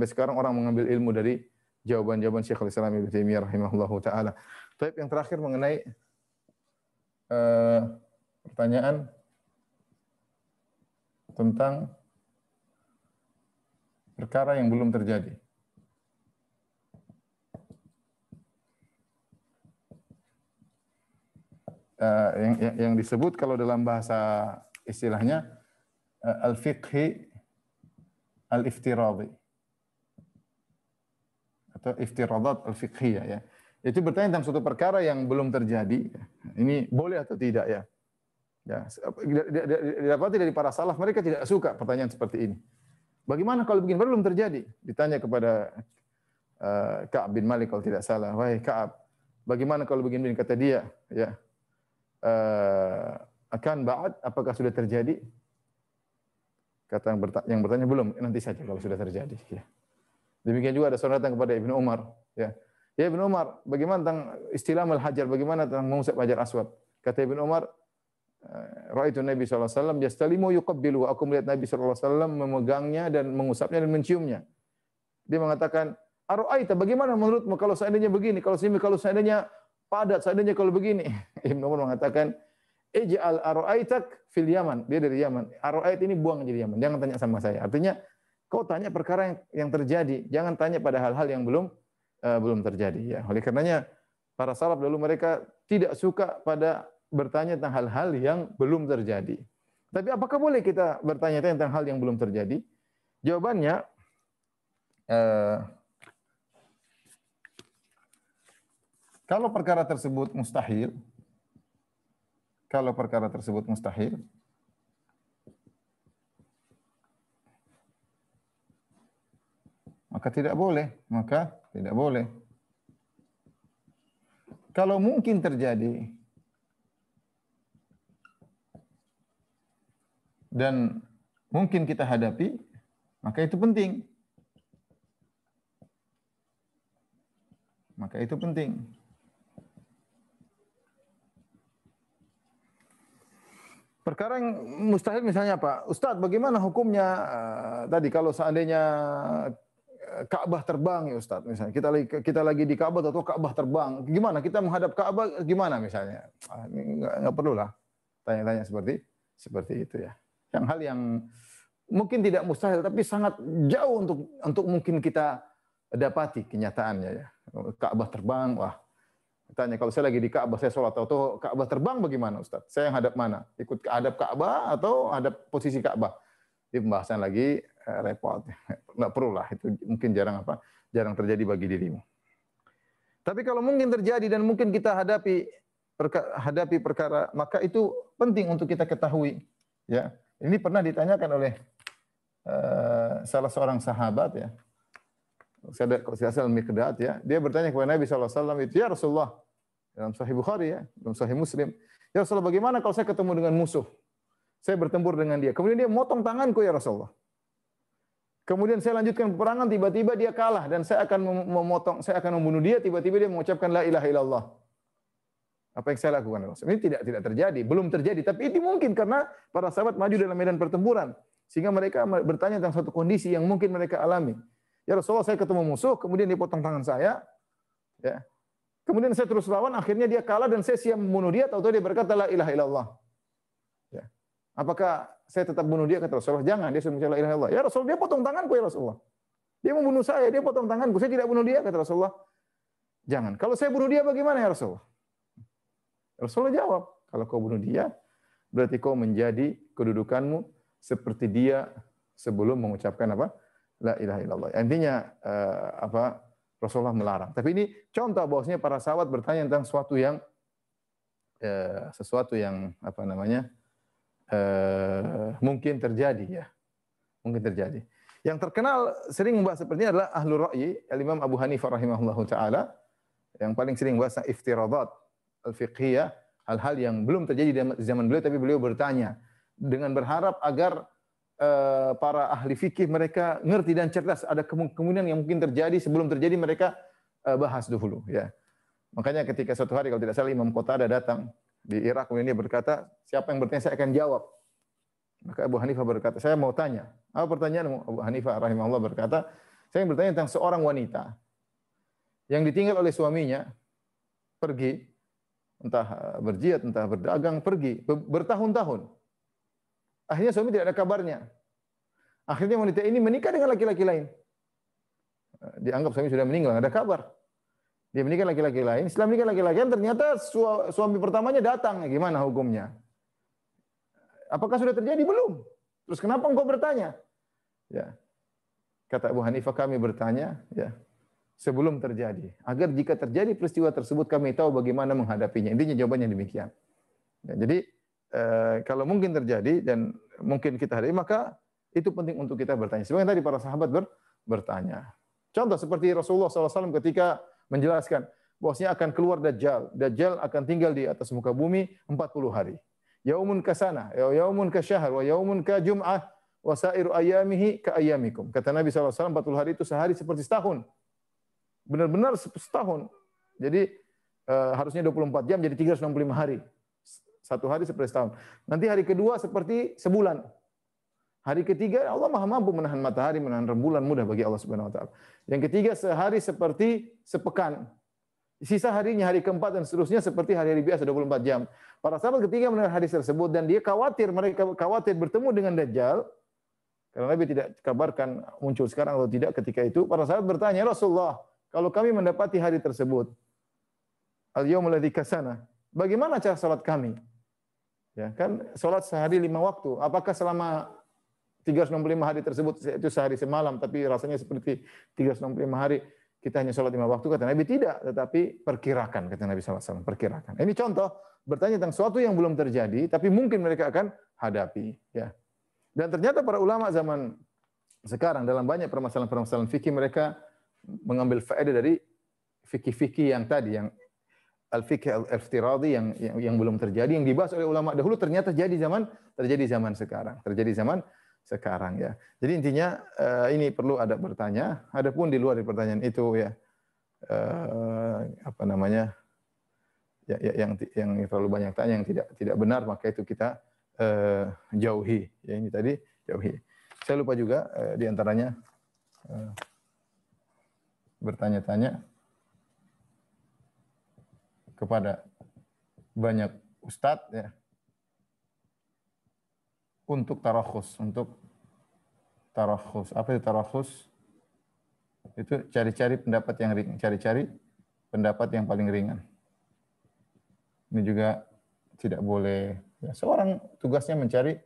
sekarang orang mengambil ilmu dari jawaban-jawaban Syekhul Islam Ibnu Taimiyah rahimahullahu taala. Baik, yang terakhir mengenai pertanyaan tentang perkara yang belum terjadi. Yang disebut kalau dalam bahasa istilahnya al-fiqhi al-iftiradi atau iftiradat al-fiqhiyah ya. Itu bertanya tentang suatu perkara yang belum terjadi. Ini boleh atau tidak ya? Ya, didapati dari para salaf mereka tidak suka pertanyaan seperti ini. Bagaimana kalau begini belum terjadi? Ditanya kepada Ka'ab bin Malik kalau tidak salah. Wahai Ka'ab, bagaimana kalau begini? Kata dia, ya. Akan ba'ad, apakah sudah terjadi? Kata yang bertanya belum, nanti saja kalau sudah terjadi. Ya. Demikian juga ada seorang datang kepada Ibnu Umar. Ya, ya Ibnu Umar, bagaimana tentang istilam al-hajar? Bagaimana tentang mengusap hajar aswad? Kata Ibnu Umar, Ra'aitu Nabi sallallahu alaihi wasallam yastalimu yuqabbilu. Aku melihat Nabi sallallahu alaihi wasallam memegangnya dan mengusapnya dan menciumnya. Dia mengatakan, "Ara'aita, bagaimana menurutmu kalau seandainya begini, kalau seandainya padat, seandainya kalau begini?" Ibnu Umar mengatakan, "Ij'al ara'aitak fil Yaman." Dia dari Yaman. Ara'ait ini buang jadi Yaman. Jangan tanya sama saya. Artinya, kau tanya perkara yang terjadi, jangan tanya pada hal-hal yang belum terjadi ya. Oleh karenanya para salaf dulu mereka tidak suka pada bertanya tentang hal-hal yang belum terjadi. Tapi apakah boleh kita bertanya tentang hal yang belum terjadi? Jawabannya kalau perkara tersebut mustahil, maka tidak boleh. Kalau mungkin terjadi dan mungkin kita hadapi, maka itu penting. Perkara yang mustahil misalnya apa? Ustadz, bagaimana hukumnya tadi kalau seandainya Ka'bah terbang ya Ustadz, misalnya kita lagi di Ka'bah atau Ka'bah terbang, gimana kita menghadap Ka'bah gimana misalnya? Ini enggak perlulah tanya-tanya seperti itu ya. Yang hal yang mungkin tidak mustahil tapi sangat jauh untuk mungkin kita dapati kenyataannya ya. Ka'bah terbang, wah. Tanya kalau saya lagi di Ka'bah, saya sholat atau Ka'bah terbang bagaimana Ustaz? Saya yang hadap mana? Ikut hadap Ka'bah atau hadap posisi Ka'bah? Ini pembahasan lagi repot. Enggak perlu lah, itu mungkin jarang terjadi bagi dirimu. Tapi kalau mungkin terjadi dan mungkin kita hadapi perkara, maka itu penting untuk kita ketahui ya. Ini pernah ditanyakan oleh salah seorang sahabat ya. Kalau saya salah Miqdad ya, dia bertanya kepada Nabi sallallahu alaihi wasallam itu, "Ya Rasulullah," dalam Sahih Bukhari ya, dalam Sahih Muslim, "Ya Rasulullah, bagaimana kalau saya ketemu dengan musuh? Saya bertempur dengan dia. Kemudian dia motong tanganku ya Rasulullah. Kemudian saya lanjutkan peperangan, tiba-tiba dia kalah dan saya akan membunuh dia, tiba-tiba dia mengucapkan la ilaha illallah. Apa yang saya lakukan Rasul?" Ini tidak terjadi, belum terjadi, tapi itu mungkin karena para sahabat maju dalam medan pertempuran sehingga mereka bertanya tentang suatu kondisi yang mungkin mereka alami. Ya Rasulullah, saya ketemu musuh, kemudian dia potong tangan saya, ya. Kemudian saya terus lawan, akhirnya dia kalah dan saya siap membunuh dia, tahu-tahu dia berkata la ilaha illallah. Ya. Apakah saya tetap bunuh dia? Kata Rasulullah, jangan, dia sudah mengucapkan la ilaha illallah. Ya Rasulullah, dia potong tanganku ya Rasulullah. Dia membunuh saya, dia potong tanganku, saya tidak bunuh dia, kata Rasulullah. Jangan. Kalau saya bunuh dia bagaimana ya Rasulullah? Rasulullah jawab, kalau kau bunuh dia, berarti kau menjadi kedudukanmu seperti dia sebelum mengucapkan apa? La ilaha illallah. Intinya Rasulullah melarang. Tapi ini contoh bahwasanya para sahabat bertanya tentang sesuatu yang mungkin terjadi ya. Mungkin terjadi. Yang terkenal sering membahas seperti ini adalah Ahlul Ra'yi, Imam Abu Hanifah rahimahullahu taala, yang paling sering membahas iftiradat al-fiqhiyah, hal-hal yang belum terjadi di zaman beliau tapi beliau bertanya dengan berharap agar para ahli fikih mereka ngerti dan cerdas, ada kemungkinan yang mungkin terjadi, sebelum terjadi mereka bahas dulu ya. Makanya ketika suatu hari kalau tidak salah Imam Qatadah datang di Irak, kemudian dia berkata, siapa yang bertanya saya akan jawab. Maka Abu Hanifah berkata, saya mau tanya. Apa pertanyaanmu? Abu Hanifah rahimahullah berkata, saya ingin bertanya tentang seorang wanita yang ditinggal oleh suaminya, pergi, entah berjihad, entah berdagang, pergi bertahun-tahun. Akhirnya suami tidak ada kabarnya. Akhirnya wanita ini menikah dengan laki-laki lain. Dianggap suami sudah meninggal, tidak ada kabar. Dia menikah laki-laki lain. Setelah menikah laki-laki lain, ternyata suami pertamanya datang. Gimana hukumnya? Apakah sudah terjadi? Belum. Terus kenapa engkau bertanya? Ya. Kata Abu Hanifah, kami bertanya ya sebelum terjadi, agar jika terjadi peristiwa tersebut kami tahu bagaimana menghadapinya. Intinya jawabannya demikian. Ya, jadi kalau mungkin terjadi dan mungkin kita hadapi, maka itu penting untuk kita bertanya. Sebenarnya tadi para sahabat bertanya. Contoh seperti Rasulullah SAW ketika menjelaskan bahwasanya akan keluar Dajjal. Dajjal akan tinggal di atas muka bumi 40 hari. Yaumun kasana, yaumun kasyahr, wa yaumun ka jum'ah, wa sairu ayamihi ka ayamikum. Kata Nabi SAW, 40 hari itu sehari seperti setahun. Benar-benar setahun. Jadi harusnya 24 jam jadi 365 hari. Satu hari seperti setahun. Nanti hari kedua seperti sebulan. Hari ketiga Allah Maha mampu menahan matahari, menahan rembulan, mudah bagi Allah Subhanahu wa taala. Yang ketiga sehari seperti sepekan. Sisa harinya hari keempat dan seterusnya seperti hari-hari biasa 24 jam. Para sahabat ketika mendengar hadis tersebut dan dia khawatir, mereka khawatir bertemu dengan Dajjal. Karena Nabi tidak kabarkan muncul sekarang atau tidak ketika itu. Para sahabat bertanya, Rasulullah, kalau kami mendapati hari tersebut, al-yaumul ladzi kasana, bagaimana cara salat kami? Ya, kan salat sehari 5 waktu. Apakah selama 365 hari tersebut itu sehari semalam, tapi rasanya seperti 365 hari kita hanya salat 5 waktu? Kata Nabi tidak, tetapi perkirakan, kata Nabi SAW, perkirakan. Ini contoh bertanya tentang sesuatu yang belum terjadi, tapi mungkin mereka akan hadapi. Ya. Dan ternyata para ulama zaman sekarang dalam banyak permasalahan-permasalahan fikih mereka mengambil faedah dari fikih-fikih yang tadi, yang al-fikih al-iftiradi yang belum terjadi, yang dibahas oleh ulama dahulu ternyata terjadi zaman sekarang ya. Jadi intinya ini perlu ada bertanya. Adapun di luar dari pertanyaan itu ya apa namanya yang terlalu banyak tanya yang tidak benar, maka itu kita jauhi. Ya ini tadi jauhi. Saya lupa juga di antaranya bertanya-tanya kepada banyak ustadz ya untuk tarakhus. Apa itu tarakhus? Itu cari-cari pendapat yang ringan, cari-cari pendapat yang paling ringan. Ini juga tidak boleh. Ya, seorang tugasnya mencari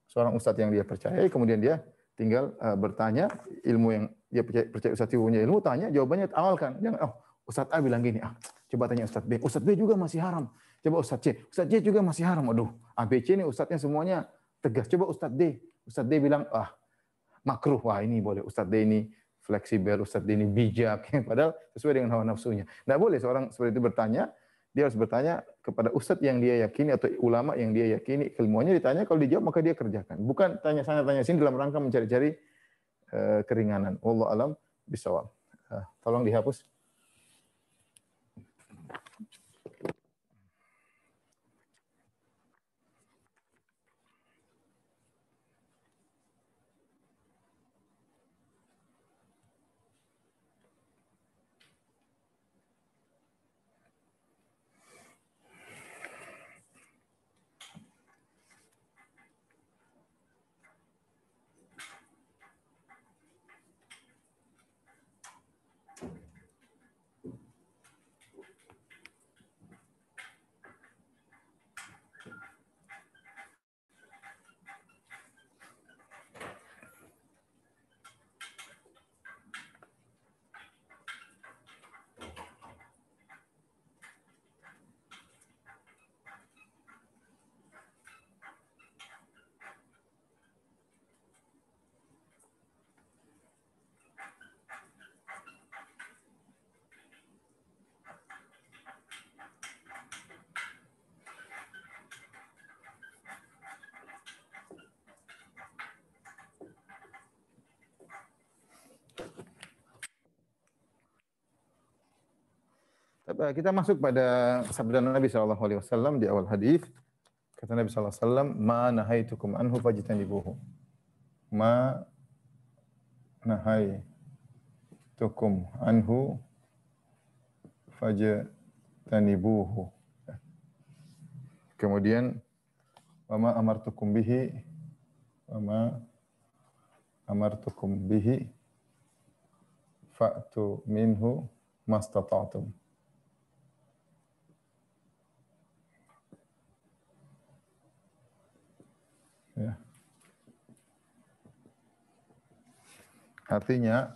seorang ustadz yang dia percayai, kemudian dia tinggal bertanya ilmu yang dia percaya ustadz itu punya ilmu, tanya, jawabannya amalkan. Jangan ustadz A bilang gini, coba tanya ustadz B. Ustadz B juga masih haram. Coba ustadz C. Ustadz C juga masih haram. Aduh, A, B, C ini ustadznya semuanya tegas. Coba ustadz D. Ustadz D bilang, makruh. Wah, ini boleh. Ustadz D ini fleksibel, ustadz D ini bijak. Padahal sesuai dengan hawa nafsunya. Tidak boleh seorang seperti itu bertanya. Dia harus bertanya kepada ustadz yang dia yakini atau ulama yang dia yakini. Ilmuannya ditanya, kalau dijawab maka dia kerjakan. Bukan tanya sana tanya sini dalam rangka mencari-cari keringanan. Wallahu alam bisawab. Tolong dihapus. Kita masuk pada sabda Nabi SAW di awal hadis. Kata Nabi SAW, ma nahaitukum anhu fajtanibuhu. Ma nahaitukum anhu fajtanibuhu. Kemudian, wa ma amartukum bihi fa'tu minhu mastata'tum. Ya. Artinya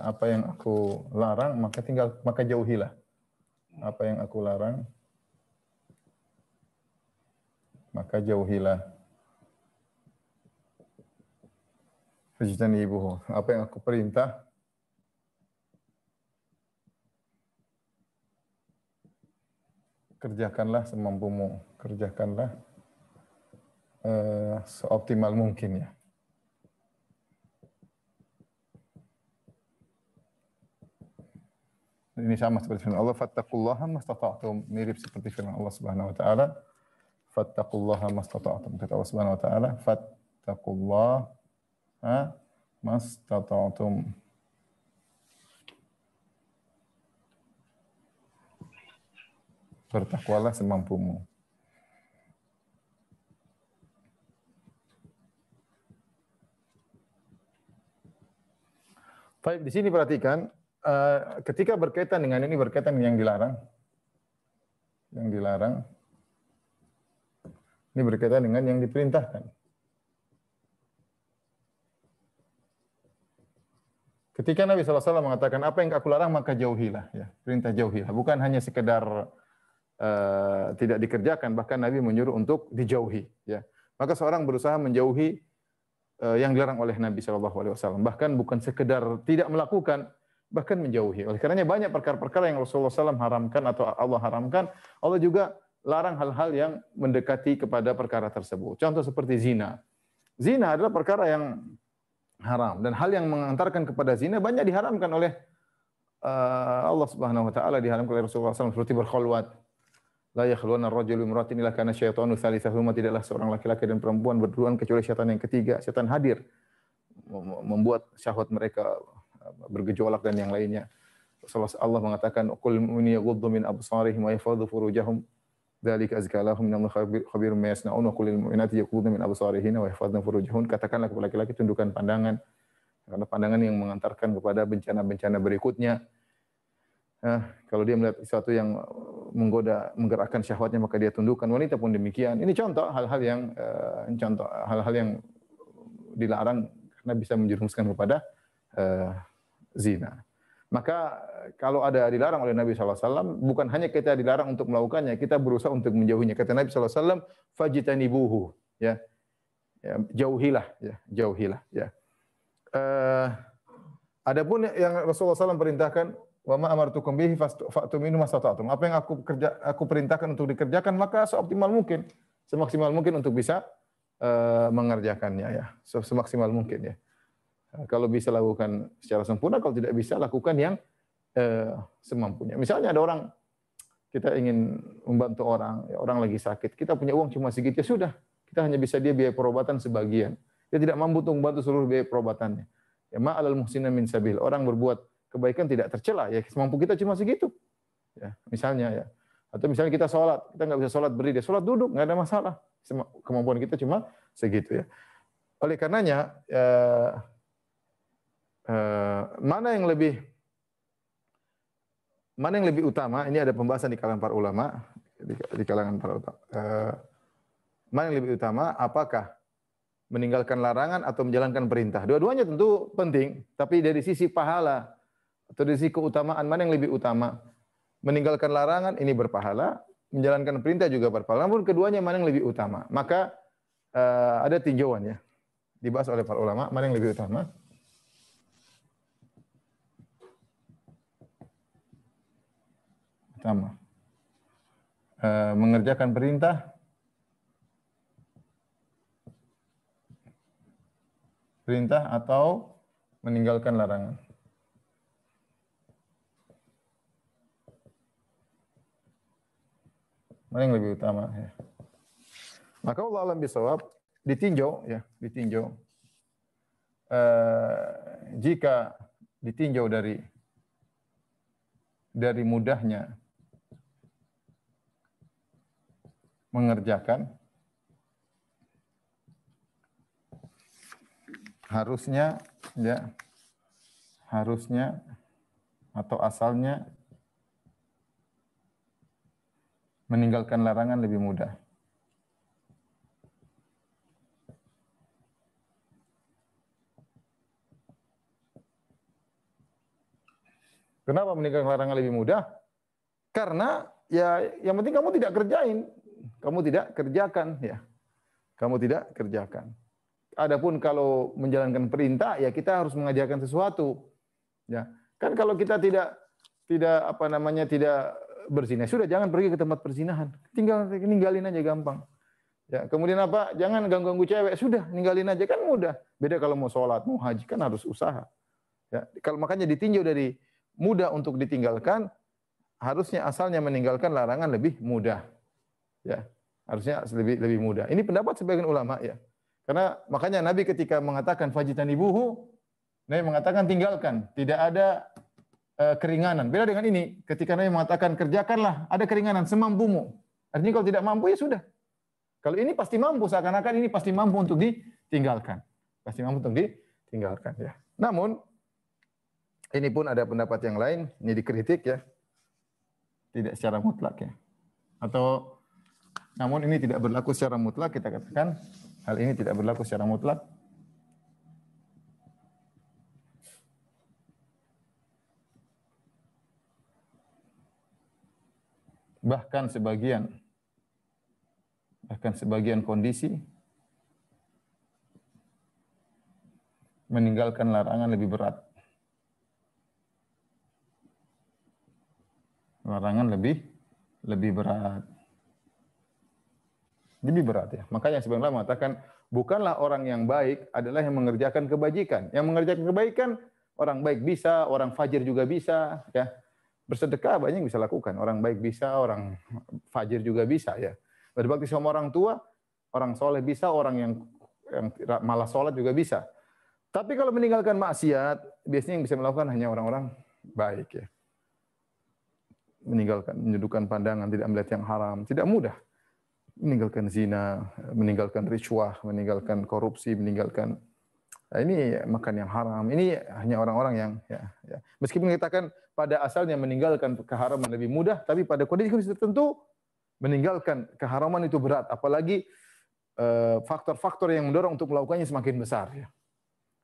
apa yang aku larang maka jauhilah. Apa yang aku larang maka jauhilah. Fajtanibuhu. Apa yang aku perintah kerjakanlah semampumu, kerjakanlah seoptimal mungkin ya. Ini sama seperti firman Allah, fattaqullaha mastata'tum, mirip seperti firman Allah Subhanahu wa taala, fattaqullaha mastata'tum. Kata Allah Subhanahu wa taala, fattaqullaha mastata'tum. Bertakwalah semampumu. Baik, di sini perhatikan, ketika berkaitan dengan ini, berkaitan dengan yang dilarang, ini berkaitan dengan yang diperintahkan. Ketika Nabi SAW mengatakan, apa yang aku larang maka jauhilah, ya, perintah jauhilah. Bukan hanya sekedar tidak dikerjakan, bahkan Nabi menyuruh untuk dijauhi. Ya. Maka seorang berusaha menjauhi yang dilarang oleh Nabi SAW. Bahkan bukan sekedar tidak melakukan, bahkan menjauhi. Oleh karenanya banyak perkara-perkara yang Rasulullah SAW haramkan atau Allah haramkan, Allah juga larang hal-hal yang mendekati kepada perkara tersebut. Contoh seperti zina. Zina adalah perkara yang haram, dan hal yang mengantarkan kepada zina banyak diharamkan oleh Allah Subhanahu wa taala, diharamkan oleh Rasulullah SAW, seperti berkhulwat. La yakhluwanna ar-rajulu imra'atin illa kana syaitanu tsalitsahuma, tidaklah seorang laki-laki dan perempuan berduaan kecuali syaitan yang ketiga. Syaitan hadir membuat syahwat mereka bergejolak dan yang lainnya. Rasulullah Allah mengatakan, qul mu'minuna yaghuddu min absarihim wa yahfadhu furujahum dzalika azka lahum innallaha khabirun bima yasnaun wa qul lil mu'minati yaghuddna min absarihinna wa yahfadhna furujahun. Katakanlah kepada laki-laki, tundukkan pandangan, karena pandangan yang mengantarkan kepada bencana-bencana berikutnya. Kalau dia melihat sesuatu yang menggoda, menggerakkan syahwatnya, maka dia tundukkan. Wanita pun demikian. Ini contoh hal-hal yang dilarang karena bisa menjerumuskan kepada zina. Maka kalau ada dilarang oleh Nabi SAW, bukan hanya kita dilarang untuk melakukannya, kita berusaha untuk menjauhinya. Kata Nabi SAW, fajtanibuhu, ya, jauhilah, ya, jauhilah, ya. Adapun yang Rasulullah SAW perintahkan, wa ma amartukum bihi fa'tu minhu mastata'tum. Apa yang aku perintahkan untuk dikerjakan, maka seoptimal mungkin, semaksimal mungkin untuk bisa mengerjakannya, ya, semaksimal mungkin, ya. Kalau bisa lakukan secara sempurna, kalau tidak bisa lakukan yang semampunya. Misalnya ada orang, kita ingin membantu orang, ya, orang lagi sakit, kita punya uang cuma segitu, ya sudah, kita hanya bisa dia biaya perobatan sebagian. Dia tidak mampu untuk membantu seluruh biaya perobatannya. Ya, ma'alal muhsina min sabil. Orang berbuat kebaikan tidak tercela, ya, semampu kita cuma segitu. Ya, misalnya, ya. Atau misalnya kita sholat, kita nggak bisa sholat berdiri, sholat duduk, nggak ada masalah. Kemampuan kita cuma segitu, ya. Oleh karenanya, mana yang lebih utama? Ini ada pembahasan di kalangan para ulama, di kalangan para ulama. Mana yang lebih utama? Apakah meninggalkan larangan atau menjalankan perintah? Dua-duanya tentu penting, tapi dari sisi pahala atau dari sisi keutamaan, mana yang lebih utama? Meninggalkan larangan ini berpahala, menjalankan perintah juga berpahala. Namun keduanya mana yang lebih utama? Maka ada tinjauan, ya, dibahas oleh para ulama, mana yang lebih utama? Utama. Mengerjakan perintah atau meninggalkan larangan. Mana yang lebih utama, ya. Maka Allah alam bisawab, ditinjau, ya, ditinjau. Jika ditinjau dari mudahnya mengerjakan, harusnya atau asalnya meninggalkan larangan lebih mudah. Kenapa meninggalkan larangan lebih mudah? Karena ya yang penting kamu tidak kerjain, kamu tidak kerjakan ya. Kamu tidak kerjakan. Adapun kalau menjalankan perintah ya kita harus mengajarkan sesuatu. Ya. Kan kalau kita tidak apa namanya tidak berzina, sudah jangan pergi ke tempat perzinahan. Tinggal ninggalin aja gampang. Ya, kemudian apa? Jangan ganggu-ganggu cewek. Sudah, ninggalin aja kan mudah. Beda kalau mau sholat, mau haji kan harus usaha. Ya, kalau makanya ditinjau dari mudah untuk ditinggalkan, harusnya asalnya meninggalkan larangan lebih mudah. Ya, harusnya lebih mudah. Ini pendapat sebagian ulama ya. Karena makanya Nabi ketika mengatakan fajitanibuhu, Nabi mengatakan tinggalkan, tidak ada keringanan. Beda dengan ini, ketika Nabi mengatakan kerjakanlah, ada keringanan semampumu. Artinya kalau tidak mampu ya sudah. Kalau ini pasti mampu, seakan-akan ini pasti mampu untuk ditinggalkan. Pasti mampu untuk ditinggalkan ya. Namun ini pun ada pendapat yang lain, ini dikritik ya. Tidak secara mutlak ya. Atau namun ini tidak berlaku secara mutlak, kita katakan hal ini tidak berlaku secara mutlak. Bahkan sebagian kondisi meninggalkan larangan lebih berat. Larangan lebih berat. Lebih berat ya. Makanya sebenarnya mengatakan bukanlah orang yang baik adalah yang mengerjakan kebajikan. Yang mengerjakan kebaikan orang baik bisa, orang fajir juga bisa ya. Bersedekah banyak yang bisa lakukan. Orang baik bisa, orang fajir juga bisa ya. Berbakti sama orang tua, orang soleh bisa, orang yang malas sholat juga bisa. Tapi kalau meninggalkan maksiat, biasanya yang bisa melakukan hanya orang-orang baik ya. Meninggalkan, menyudutkan pandangan, tidak melihat yang haram, tidak mudah. Meninggalkan zina, meninggalkan rishwah, meninggalkan korupsi, meninggalkan ini makan yang haram. Ini hanya orang-orang yang ya. Meskipun kita kan pada asalnya meninggalkan keharaman lebih mudah, tapi pada kondisi tertentu meninggalkan keharaman itu berat. Apalagi faktor-faktor yang mendorong untuk melakukannya semakin besar. Ya.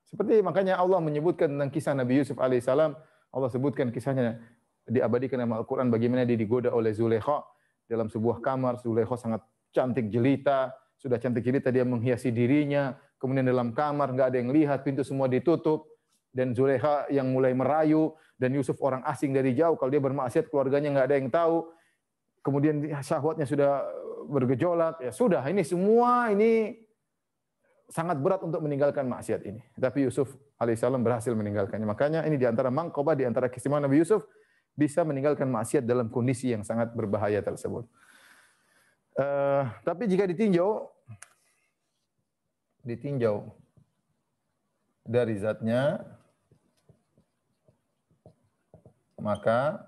Seperti makanya Allah menyebutkan tentang kisah Nabi Yusuf alaihissalam. Allah sebutkan kisahnya diabadikan dalam Al-Quran bagaimana dia digoda oleh Zulaikha dalam sebuah kamar. Zulaikha sangat cantik jelita, sudah cantik jelita dia menghiasi dirinya. Kemudian dalam kamar enggak ada yang lihat, pintu semua ditutup dan Zulaikha yang mulai merayu dan Yusuf orang asing dari jauh, kalau dia bermaksiat keluarganya enggak ada yang tahu. Kemudian syahwatnya sudah bergejolak, ya sudah ini semua ini sangat berat untuk meninggalkan maksiat ini. Tapi Yusuf alaihissalam berhasil meninggalkannya. Makanya ini di antara mangkobah, di antara keistimewaan Nabi Yusuf bisa meninggalkan maksiat dalam kondisi yang sangat berbahaya tersebut. Tapi jika ditinjau dari zatnya, maka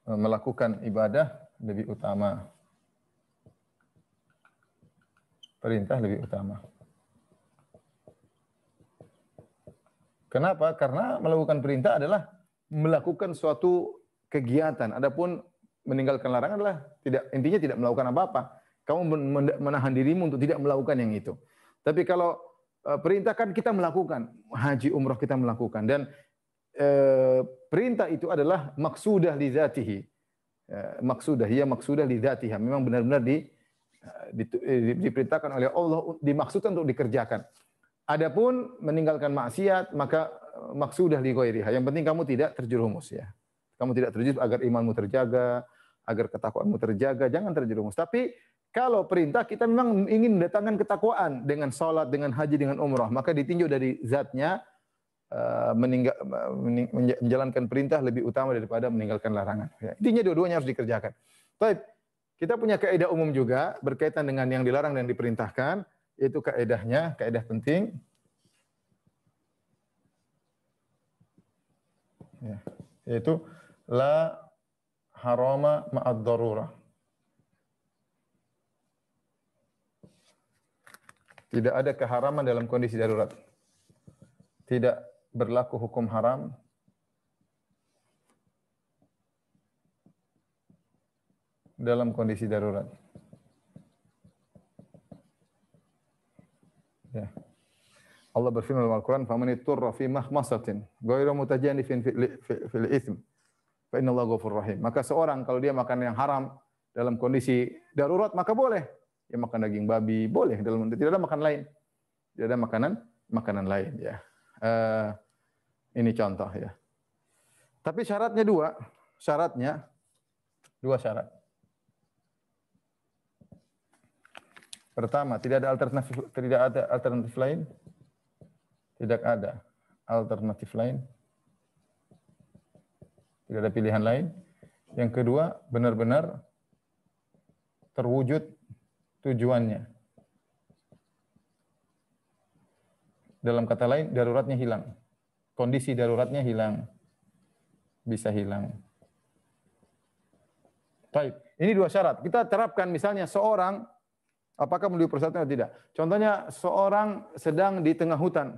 melakukan ibadah lebih utama. Perintah lebih utama. Kenapa? Karena melakukan perintah adalah melakukan suatu kegiatan. Adapun meninggalkan larangan adalah intinya tidak melakukan apa-apa. Kamu menahan dirimu untuk tidak melakukan yang itu. Tapi kalau perintah kan kita melakukan, haji umrah kita melakukan dan perintah itu adalah maksudah li dzatihi. Maksudah li dzatiha. Memang benar-benar diperintahkan oleh Allah, dimaksudkan untuk dikerjakan. Adapun meninggalkan maksiat maka maksudah li ghairiha. Yang penting kamu tidak terjerumus ya. Kamu tidak terjerumus agar imanmu terjaga, agar ketakwaanmu terjaga, jangan terjerumus. Tapi kalau perintah kita memang ingin mendatangkan ketakwaan dengan salat, dengan haji, dengan umrah, maka ditinjau dari zatnya menjalankan perintah lebih utama daripada meninggalkan larangan. Ya. Intinya dua-duanya harus dikerjakan. Baik, kita punya kaidah umum juga berkaitan dengan yang dilarang dan diperintahkan, yaitu kaidahnya, kaidah penting. Ya, yaitu la harama ma'ad darurah. Tidak ada keharaman dalam kondisi darurat. Tidak berlaku hukum haram dalam kondisi darurat. Ya. Allah berfirman dalam Al-Quran, "Faman iturra fi mahmasatin ghairu mutajanifin fil itsm, fa innallaha ghafurur rahim." Maka seorang kalau dia makan yang haram dalam kondisi darurat maka boleh. Dia makan daging babi, boleh, dalam tidak ada makan lain. Tidak ada makanan lain ya. Ini contoh ya. Tapi syaratnya dua syarat. Pertama, tidak ada alternatif lain. Tidak ada alternatif lain. Tidak ada pilihan lain. Yang kedua, benar-benar terwujud tujuannya. Dalam kata lain, daruratnya hilang. Kondisi daruratnya hilang. Bisa hilang. Baik, ini dua syarat. Kita terapkan misalnya seorang, apakah memenuhi persyaratan atau tidak. Contohnya seorang sedang di tengah hutan.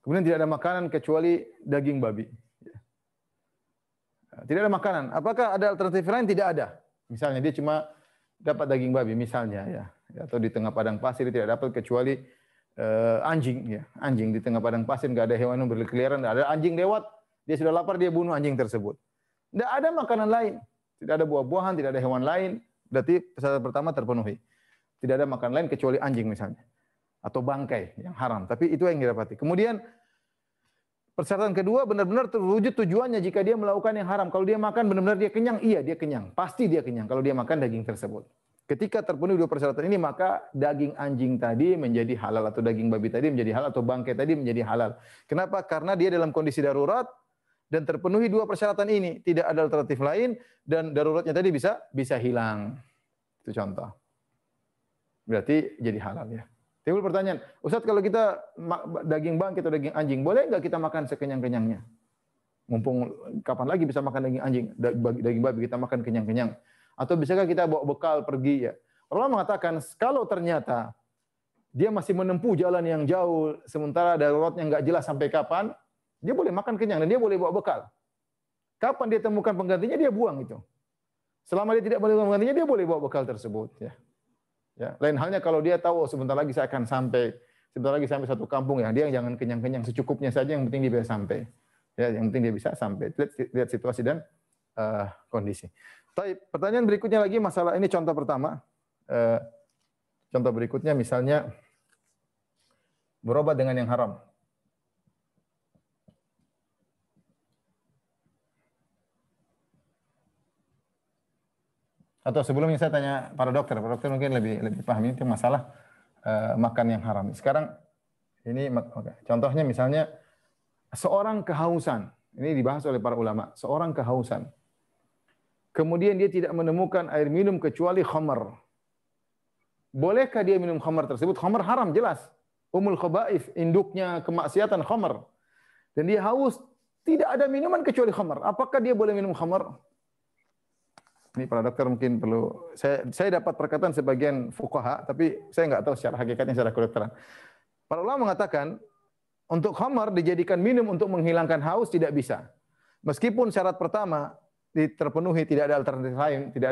Kemudian tidak ada makanan kecuali daging babi. Tidak ada makanan. Apakah ada alternatif lain? Tidak ada. Misalnya dia cuma dapat daging babi misalnya ya. Atau di tengah padang pasir tidak dapat kecuali anjing ya. Anjing di tengah padang pasir, enggak ada hewan yang berkeliaran, ada anjing lewat, dia sudah lapar, dia bunuh anjing tersebut. Tidak ada makanan lain. Tidak ada buah-buahan, tidak ada hewan lain. Berarti syarat pertama terpenuhi. Tidak ada makanan lain kecuali anjing misalnya. Atau bangkai yang haram. Tapi itu yang didapati. Kemudian persyaratan kedua, benar-benar terwujud tujuannya jika dia melakukan yang haram. Kalau dia makan benar-benar dia kenyang, iya dia kenyang. Pasti dia kenyang kalau dia makan daging tersebut. Ketika terpenuhi dua persyaratan ini, maka daging anjing tadi menjadi halal, atau daging babi tadi menjadi halal, atau bangkai tadi menjadi halal. Kenapa? Karena dia dalam kondisi darurat dan terpenuhi dua persyaratan ini. Tidak ada alternatif lain dan daruratnya tadi bisa hilang. Itu contoh. Berarti jadi halal ya. Timbul pertanyaan, Ustaz, kalau kita daging bangkai atau daging anjing, boleh enggak kita makan sekenyang-kenyangnya? Mumpung kapan lagi bisa makan daging anjing, daging babi kita makan kenyang-kenyang. Atau bisakah kita bawa bekal pergi ya? Allah mengatakan, kalau ternyata dia masih menempuh jalan yang jauh, sementara daruratnya enggak jelas sampai kapan, dia boleh makan kenyang dan dia boleh bawa bekal. Kapan dia temukan penggantinya, dia buang itu. Selama dia tidak boleh penggantinya, dia boleh bawa bekal tersebut ya. Ya, lain halnya kalau dia tahu sebentar lagi saya akan sampai satu kampung ya, dia jangan kenyang-kenyang, secukupnya saja, yang penting dia bisa sampai. Ya, yang penting dia bisa sampai. Lihat situasi dan kondisi. Baik, pertanyaan berikutnya lagi masalah ini contoh pertama. Contoh berikutnya misalnya berobat dengan yang haram. Atau sebelumnya saya tanya para dokter mungkin lebih paham ini masalah makan yang haram. Sekarang ini contohnya misalnya seorang kehausan. Ini dibahas oleh para ulama. Seorang kehausan. Kemudian dia tidak menemukan air minum kecuali khamar. Bolehkah dia minum khamar tersebut? Khamar haram jelas. Umul khaba'ith, induknya kemaksiatan khamar. Dan dia haus, tidak ada minuman kecuali khamar. Apakah dia boleh minum khamar? Ini para dokter mungkin perlu, saya dapat perkataan sebagian fuqaha, tapi saya enggak tahu secara hakikatnya secara kedokteran. Para ulama mengatakan, untuk khamar dijadikan minum untuk menghilangkan haus tidak bisa. Meskipun syarat pertama terpenuhi, tidak ada alternatif lain, tidak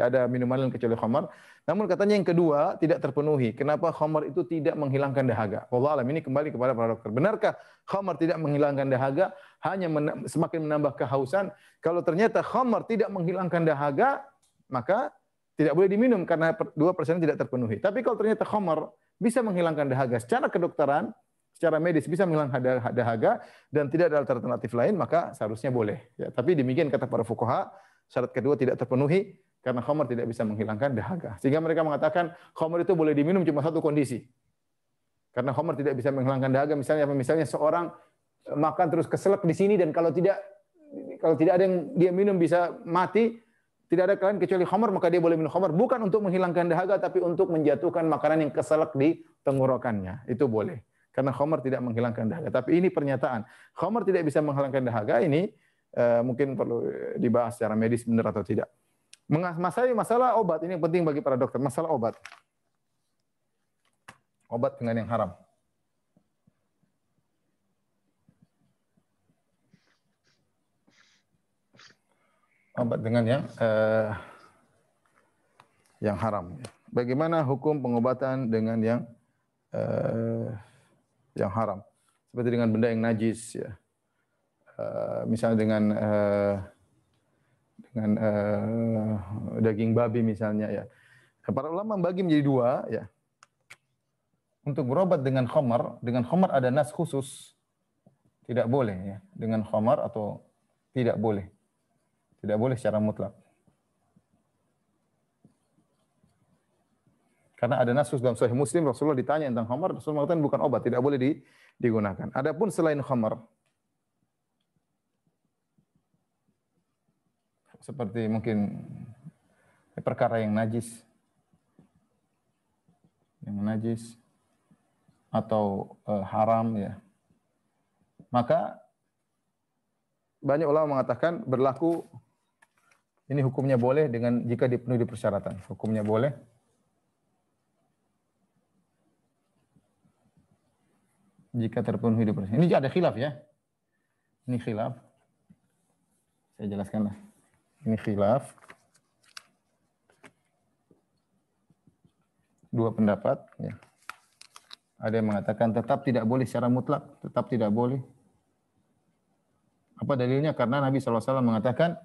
ada minuman lain kecuali khamar. Namun katanya yang kedua tidak terpenuhi. Kenapa khamar itu tidak menghilangkan dahaga? Wallahu alam, ini kembali kepada para dokter. Benarkah khamar tidak menghilangkan dahaga, hanya semakin menambah kehausan? Kalau ternyata khamar tidak menghilangkan dahaga, maka tidak boleh diminum karena dua persen tidak terpenuhi. Tapi kalau ternyata khamar bisa menghilangkan dahaga secara kedokteran, secara medis bisa menghilangkan dahaga dan tidak ada alternatif lain, maka seharusnya boleh. Ya, tapi demikian kata para fuqaha, syarat kedua tidak terpenuhi karena khamar tidak bisa menghilangkan dahaga. Sehingga mereka mengatakan khamar itu boleh diminum cuma satu kondisi. Karena khamar tidak bisa menghilangkan dahaga, misalnya seorang makan terus keselak di sini dan kalau tidak ada yang dia minum bisa mati, tidak ada lain kecuali khamar, maka dia boleh minum khamar bukan untuk menghilangkan dahaga tapi untuk menjatuhkan makanan yang keselak di tenggorokannya. Itu boleh. Karena khamar tidak menghilangkan dahaga. Tapi ini pernyataan. Khamar tidak bisa menghilangkan dahaga, ini mungkin perlu dibahas secara medis benar atau tidak. Masalah obat, ini penting bagi para dokter. Masalah obat. Obat dengan yang haram. Obat dengan yang haram. Bagaimana hukum pengobatan dengan yang yang haram. Seperti dengan benda yang najis, ya. Misalnya dengan daging babi misalnya, ya. Para ulama membagi menjadi dua, ya. Untuk berobat dengan khamar ada nas khusus. Tidak boleh, ya. Dengan khamar atau tidak boleh. Tidak boleh secara mutlak. Karena ada nasus dalam Sahih Muslim, Rasulullah ditanya tentang khamar, Rasulullah mengatakan bukan obat, tidak boleh digunakan. Adapun selain khamar, seperti mungkin perkara yang najis atau haram, ya, maka banyak ulama mengatakan berlaku ini hukumnya boleh dengan jika dipenuhi persyaratan. Hukumnya boleh jika terpenuhi persyaratan. Ini ada khilaf, ya. Ini khilaf. Saya jelaskan lah. Ini khilaf. Dua pendapat, ya. Ada yang mengatakan tetap tidak boleh secara mutlak, tetap tidak boleh. Apa dalilnya? Karena Nabi SAW mengatakan,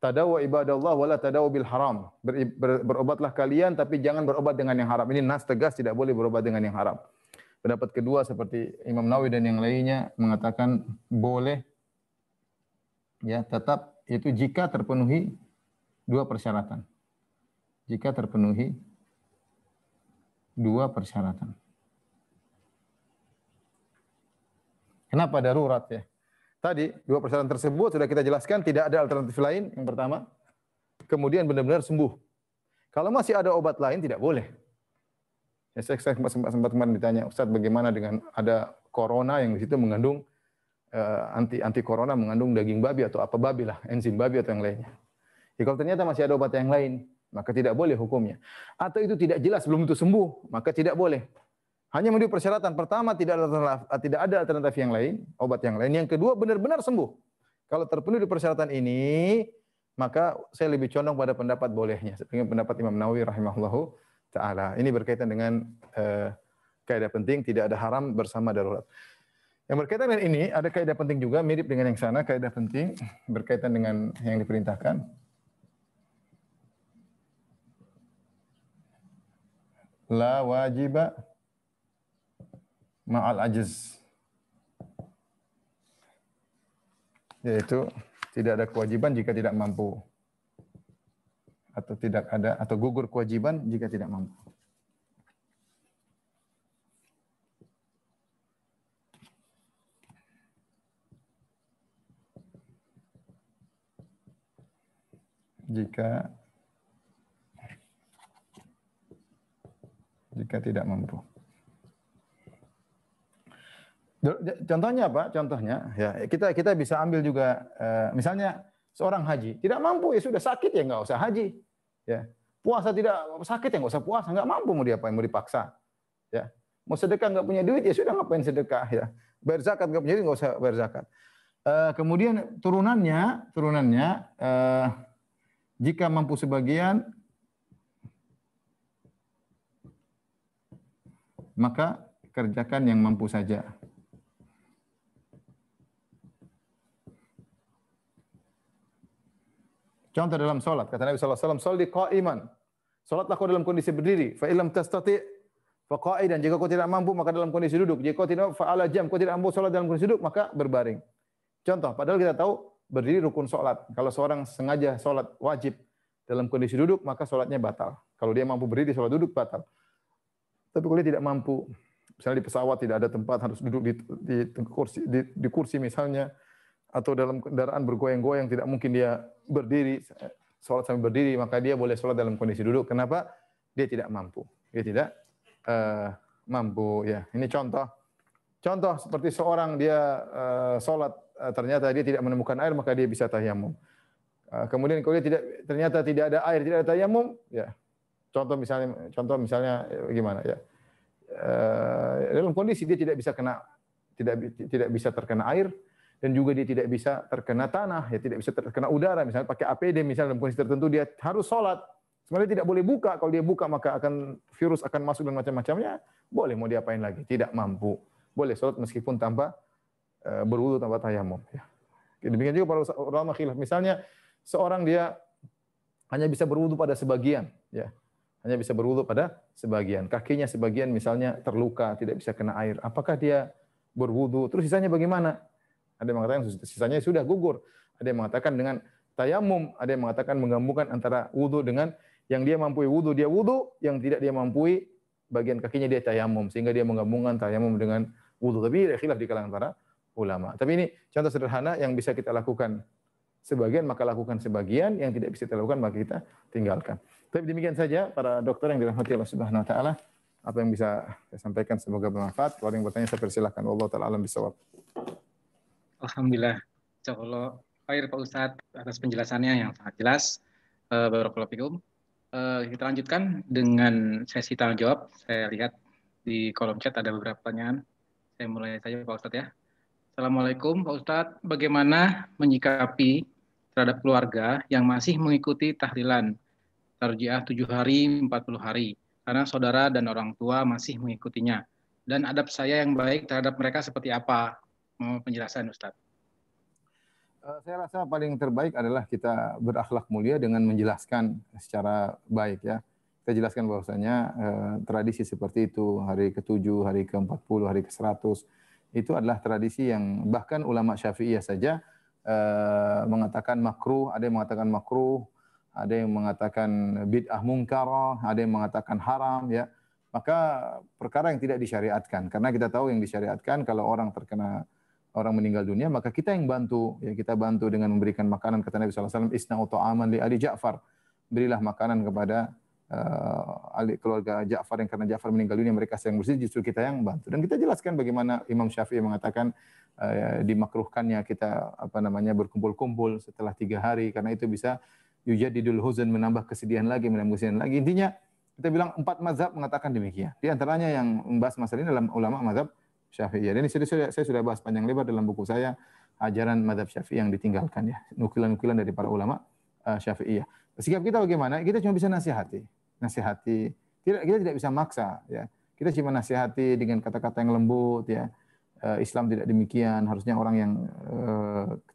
tadawu ibadallah wala tadawu bil haram. Berobatlah kalian tapi jangan berobat dengan yang haram. Ini nas tegas tidak boleh berobat dengan yang haram. Pendapat kedua seperti Imam Nawawi dan yang lainnya mengatakan boleh, ya, tetap itu jika terpenuhi dua persyaratan. Jika terpenuhi dua persyaratan. Kenapa darurat, ya? Tadi dua persyaratan tersebut sudah kita jelaskan, tidak ada alternatif lain yang pertama. Kemudian benar-benar sembuh. Kalau masih ada obat lain tidak boleh. Ya, saya sempat kemarin ditanya, Ustaz, bagaimana dengan ada corona yang di situ mengandung anti corona mengandung daging babi atau apa babi lah, enzim babi atau yang lainnya. Ya, kalau ternyata masih ada obat yang lain, maka tidak boleh hukumnya. Atau itu tidak jelas belum tentu sembuh, maka tidak boleh. Hanya memenuhi persyaratan. Pertama, tidak ada alternatif yang lain, obat yang lain. Yang kedua, benar-benar sembuh. Kalau terpenuhi persyaratan ini, maka saya lebih condong pada pendapat bolehnya. Seperti pendapat Imam Nawawi rahimahullahu ta'ala. Ini berkaitan dengan kaidah penting, tidak ada haram bersama darurat. Yang berkaitan dengan ini, ada kaidah penting juga, mirip dengan yang sana, kaidah penting, berkaitan dengan yang diperintahkan. La wajiba ma'al ajiz. Yaitu tidak ada kewajiban jika tidak mampu. Atau tidak ada, atau gugur kewajiban jika tidak mampu. Jika tidak mampu. Contohnya apa? Contohnya, ya kita bisa ambil juga, misalnya seorang haji tidak mampu, ya sudah sakit ya nggak usah haji, ya. Puasa tidak sakit ya nggak usah puasa, nggak mampu mau diapain, mau dipaksa, ya. Mau sedekah nggak punya duit ya sudah ngapain sedekah, ya. Bayar zakat nggak punya duit nggak usah bayar zakat. Kemudian turunannya jika mampu sebagian maka kerjakan yang mampu saja. Contoh dalam salat, kata Nabi sallallahu alaihi wasallam, "Shalli qa'iman." Salatlah kau dalam kondisi berdiri. Fa illam tastati' fa qa'idan. Jika kau tidak mampu maka dalam kondisi duduk. Jika kau tidak fa ala jam, kau tidak mampu salat dalam kondisi duduk maka berbaring. Contoh, padahal kita tahu berdiri rukun salat. Kalau seorang sengaja salat wajib dalam kondisi duduk maka salatnya batal. Kalau dia mampu berdiri salat duduk batal. Tapi kalau dia tidak mampu, misalnya di pesawat tidak ada tempat harus duduk di kursi misalnya, atau dalam kendaraan bergoyang-goyang tidak mungkin dia berdiri, sholat sambil berdiri, maka dia boleh sholat dalam kondisi duduk. Kenapa? Dia tidak mampu. Dia tidak mampu. Ya, ini contoh. Contoh seperti seorang dia sholat, ternyata dia tidak menemukan air, maka dia bisa tayamum. Kemudian kalau dia ternyata tidak ada air, tidak ada tayamum, ya. Contoh misalnya gimana ya? Dalam kondisi dia tidak bisa terkena air. Dan juga dia tidak bisa terkena tanah, ya tidak bisa terkena udara, misalnya pakai APD misalnya dalam kondisi tertentu dia harus sholat. Sebenarnya tidak boleh buka, kalau dia buka maka virus akan masuk dan macam-macamnya, boleh mau diapain lagi? Tidak mampu. Boleh sholat meskipun tanpa berwudu tanpa tayamum. Ya. Demikian juga para ulama khilaf. Misalnya seorang dia hanya bisa berwudu pada sebagian, ya. Hanya bisa berwudu pada sebagian. Kakinya sebagian misalnya terluka, tidak bisa kena air. Apakah dia berwudu? Terus sisanya bagaimana? Ada yang mengatakan sisanya sudah gugur. Ada yang mengatakan dengan tayamum, ada yang mengatakan menggabungkan antara wudu dengan yang dia mampu wudu, dia wudu, yang tidak dia mampu bagian kakinya dia tayamum, sehingga dia menggabungkan tayamum dengan wudu. Tapi khilaf di kalangan para ulama. Tapi ini contoh sederhana yang bisa kita lakukan sebagian, maka lakukan sebagian, yang tidak bisa kita lakukan maka kita tinggalkan. Tapi demikian saja para dokter yang dirahmati Allah Subhanahu wa taala. Apa yang bisa saya sampaikan semoga bermanfaat. Kalau ada yang bertanya saya persilahkan. Wallahu taala alam bisawab. Alhamdulillah. Jazakallah khair Pak Ustadz atas penjelasannya yang sangat jelas. Barakallahu fikum. Kita lanjutkan dengan sesi tanya jawab. Saya lihat di kolom chat ada beberapa pertanyaan. Saya mulai saja Pak Ustadz ya. Assalamualaikum Pak Ustadz. Bagaimana menyikapi terhadap keluarga yang masih mengikuti tahlilan tarjiah 7 hari, 40 hari. Karena saudara dan orang tua masih mengikutinya. Dan adab saya yang baik terhadap mereka seperti apa? Mau penjelasan Ustadz. Saya rasa paling terbaik adalah kita berakhlak mulia dengan menjelaskan secara baik ya. Kita jelaskan bahwasanya tradisi seperti itu, hari ke-7, hari ke-40, hari ke-100, itu adalah tradisi yang bahkan ulama Syafi'iyah saja mengatakan makruh, ada yang mengatakan makruh, ada yang mengatakan bid'ah mungkarah, ada yang mengatakan haram ya. Maka perkara yang tidak disyariatkan, karena kita tahu yang disyariatkan kalau orang meninggal dunia, maka kita yang bantu, ya kita bantu dengan memberikan makanan. Kata Nabi SAW, isna'u ta'aman li ali Ja'far. Berilah makanan kepada keluarga Ja'far yang karena Ja'far meninggal dunia mereka sedang bersedih, justru kita yang bantu. Dan kita jelaskan bagaimana Imam Syafi'i mengatakan dimakruhkannya kita berkumpul-kumpul setelah 3 hari, karena itu bisa yujadidul huzn, menambah kesedihan lagi, menambah kesedihan lagi. Intinya kita bilang 4 mazhab mengatakan demikian. Di antaranya yang membahas masalah ini dalam ulama mazhab Syafi'iyah. Dan ini saya sudah bahas panjang lebar dalam buku saya, ajaran mazhab Syafi'i yang ditinggalkan ya, nukilan-nukilan dari para ulama Syafi'iyah. Sikap kita bagaimana? Kita cuma bisa nasihati. Kita tidak bisa maksa ya. Kita cuma nasihati dengan kata-kata yang lembut ya. Islam tidak demikian, harusnya orang yang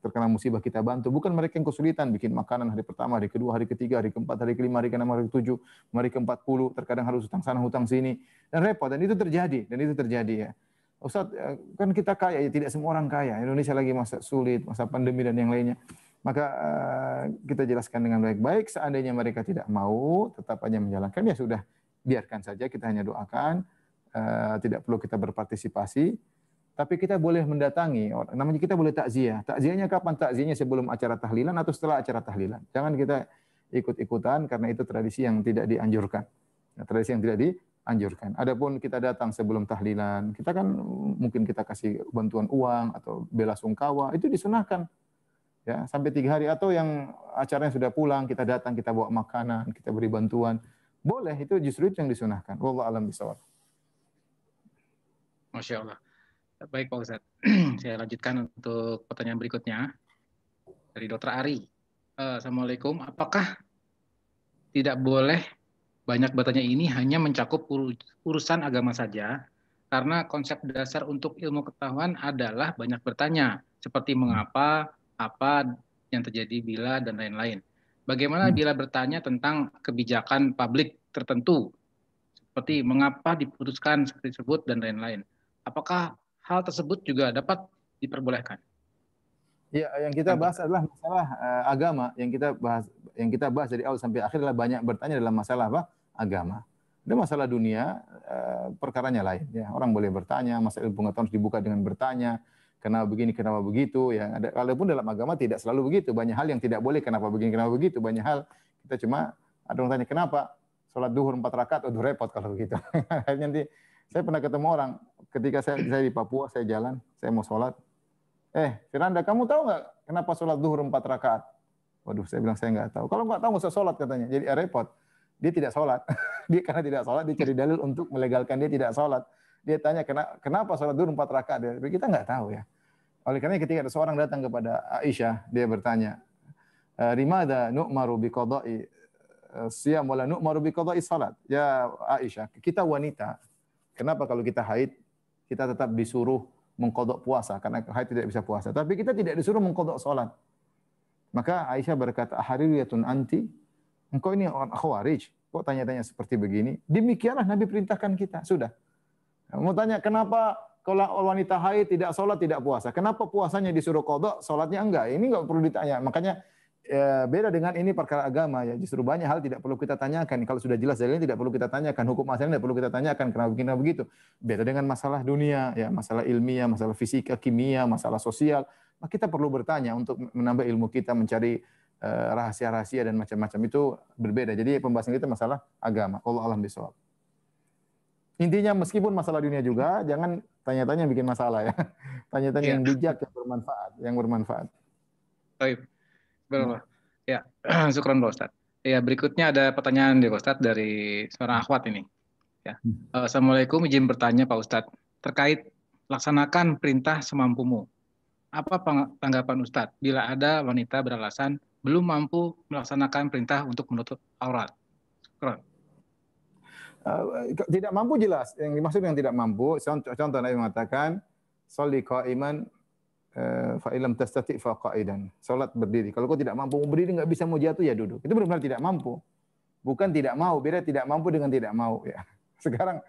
terkena musibah kita bantu, bukan mereka yang kesulitan bikin makanan hari pertama, hari kedua, hari ketiga, hari keempat, hari kelima, hari keenam, hari ketujuh, hari ke-40, terkadang harus hutang sana, hutang sini, dan repot, dan itu terjadi ya. Ustaz, kan kita kaya, ya tidak semua orang kaya. Indonesia lagi masa sulit, masa pandemi dan yang lainnya. Maka kita jelaskan dengan baik-baik, seandainya mereka tidak mau, tetap hanya menjalankan, ya sudah, biarkan saja, kita hanya doakan, tidak perlu kita berpartisipasi. Tapi kita boleh mendatangi, namanya kita boleh takziah. Takziahnya kapan? Takziahnya sebelum acara tahlilan atau setelah acara tahlilan. Jangan kita ikut-ikutan karena itu tradisi yang tidak dianjurkan. Tradisi yang tidak dianjurkan. Adapun kita datang sebelum tahlilan, kita kan mungkin kita kasih bantuan uang atau bela sungkawa, itu disunahkan. Ya, sampai 3 hari, atau yang acaranya sudah pulang, kita datang, kita bawa makanan, kita beri bantuan. Boleh, itu justru itu yang disunahkan. Wallahu a'lam bishawab. Masya Allah. Baik Pak Ustadz, saya lanjutkan untuk pertanyaan berikutnya dari Dr. Ari. Assalamualaikum, apakah tidak boleh banyak bertanya ini hanya mencakup urusan agama saja? Karena konsep dasar untuk ilmu pengetahuan adalah banyak bertanya, seperti mengapa, apa yang terjadi bila, dan lain-lain. Bagaimana bila bertanya tentang kebijakan publik tertentu, seperti mengapa diputuskan seperti tersebut, dan lain-lain. Apakah hal tersebut juga dapat diperbolehkan? Ya, yang kita bahas adalah masalah agama. Yang kita bahas dari awal sampai akhir adalah banyak bertanya dalam masalah apa? Agama. Ada masalah dunia, perkaranya lain. Ya, orang boleh bertanya, masalah ilmu pengetahuan harus dibuka dengan bertanya. Kenapa begini, kenapa begitu? Ya, walaupun dalam agama tidak selalu begitu. Banyak hal yang tidak boleh. Kenapa begini, kenapa begitu? Banyak hal kita cuma ada orang tanya kenapa sholat duhur 4 rakaat, udah repot kalau begitu. Nanti saya pernah ketemu orang ketika saya di Papua, saya jalan, saya mau sholat. Firanda, kamu tahu nggak kenapa sholat duhur 4 rakaat? Waduh, saya bilang saya nggak tahu. Kalau nggak tahu nggak usah sholat katanya. Jadi repot. Dia tidak sholat. Dia karena tidak sholat, dia cari dalil untuk melegalkan dia tidak sholat. Dia tanya kenapa sholat duhur 4 rakaat? Kita nggak tahu ya. Oleh karena ketika ada seorang datang kepada Aisyah, dia bertanya, Rimada nu'maru biqada'i siyam wala nu'maru biqada'i salat. Ya Aisyah, kita wanita, Kenapa kalau kita haid, kita tetap disuruh mengqadha puasa, karena haid tidak bisa puasa. Tapi kita tidak disuruh mengqadha salat. Maka Aisyah berkata, "Ahaririyatun anti?" Engkau ini orang khawarij, kok tanya-tanya seperti begini? Demikianlah Nabi perintahkan kita, sudah. Mau tanya, kenapa kalau wanita haid tidak sholat, tidak puasa? Kenapa puasanya disuruh qadha, sholatnya enggak? Ini enggak perlu ditanya. Makanya beda dengan ini perkara agama ya. Justru banyak hal tidak perlu kita tanyakan. Kalau sudah jelas dalilnya tidak perlu kita tanyakan. Hukum asalnya tidak perlu kita tanyakan. Kenapa begini, kenapa begitu? Beda dengan masalah dunia, ya, masalah ilmiah, masalah fisika, kimia, masalah sosial. Nah, kita perlu bertanya untuk menambah ilmu kita, mencari rahasia-rahasia dan macam-macam. Itu berbeda. Jadi pembahasan kita masalah agama. Allah alam bisawab. Intinya meskipun masalah dunia juga, jangan tanya-tanya yang bikin masalah ya. Tanya-tanya yang bijak, yang bermanfaat, Baik, benar. Ya, syukran Pak Ustadz. Ya, berikutnya ada pertanyaan Pak Ustadz dari seorang akhwat ini. Ya. Assalamualaikum, izin bertanya Pak Ustadz terkait laksanakan perintah semampumu. Apa tanggapan Ustadz bila ada wanita beralasan belum mampu melaksanakan perintah untuk menutup aurat? Tidak mampu jelas. Yang dimaksud yang tidak mampu, contoh Nabi mengatakan, "Shalli qa'iman fa illam tastati' fa qa'idan." Salat berdiri. Kalau kau tidak mampu berdiri, enggak bisa, mau jatuh ya duduk. Itu benar-benar tidak mampu. Bukan tidak mau, beda tidak mampu dengan tidak mau ya. Sekarang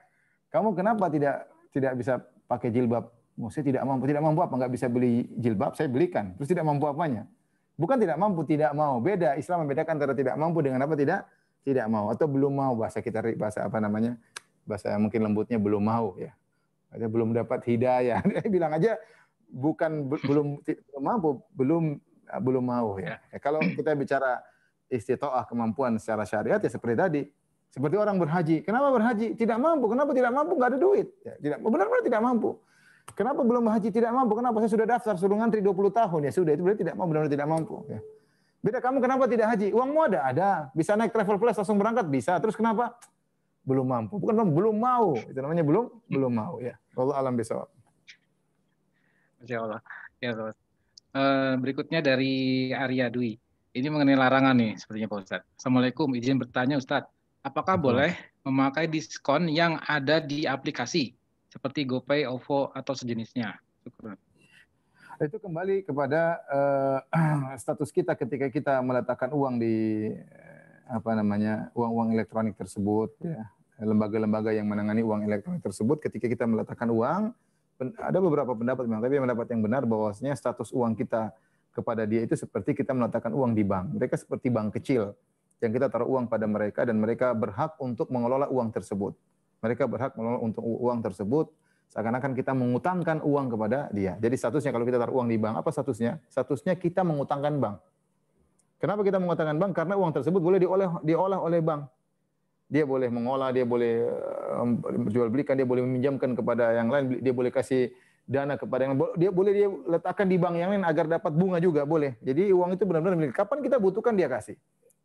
kamu kenapa tidak bisa pakai jilbab? Saya tidak mampu apa? Enggak bisa beli jilbab, saya belikan. Terus tidak mampu apanya? Bukan tidak mampu, tidak mau. Beda. Islam membedakan antara tidak mampu dengan apa? Tidak mau atau belum mau, bahasa apa namanya, bahasa mungkin lembutnya belum mau ya, ada belum dapat hidayah. Dia bilang aja bukan belum mampu, belum mau ya. Kalau kita bicara istita'ah, kemampuan secara syariat ya seperti tadi, seperti orang berhaji. Kenapa berhaji? Tidak mampu. Kenapa tidak mampu? Enggak ada duit. Ya, benar-benar tidak mampu. Kenapa belum haji? Tidak mampu. Kenapa? Saya sudah daftar, suruh ngantri 20 tahun. Ya sudah, itu berarti tidak mampu, benar-benar tidak mampu ya. Beda, kamu kenapa tidak haji? Uangmu ada. Bisa naik travel plus langsung berangkat, bisa. Terus kenapa? Belum mampu. Bukan belum mau. Itu namanya belum mau ya. Allah alam bisawab. Masya Allah. Ya, berikutnya dari Arya Dwi. Ini mengenai larangan nih, sepertinya Pak Ustadz. Assalamualaikum, izin bertanya Ustadz. Apakah boleh memakai diskon yang ada di aplikasi seperti GoPay, OVO atau sejenisnya? Syukur. Itu kembali kepada status kita ketika kita meletakkan uang di uang elektronik tersebut ya. Lembaga-lembaga yang menangani uang elektronik tersebut, ketika kita meletakkan uang, ada beberapa pendapat memang, tapi pendapat yang benar bahwasanya status uang kita kepada dia itu seperti kita meletakkan uang di bank. Mereka seperti bank kecil yang kita taruh uang pada mereka dan mereka berhak untuk mengelola uang tersebut. Mereka berhak mengelola untuk uang tersebut, seakan-akan kita mengutangkan uang kepada dia. Jadi statusnya kalau kita taruh uang di bank, apa statusnya? Statusnya kita mengutangkan bank. Kenapa kita mengutangkan bank? Karena uang tersebut boleh diolah oleh bank. Dia boleh mengolah, dia boleh jual belikan, dia boleh meminjamkan kepada yang lain, dia boleh kasih dana kepada yang lain, dia letakkan di bank yang lain agar dapat bunga juga boleh. Jadi uang itu benar-benar milik. Kapan kita butuhkan dia kasih.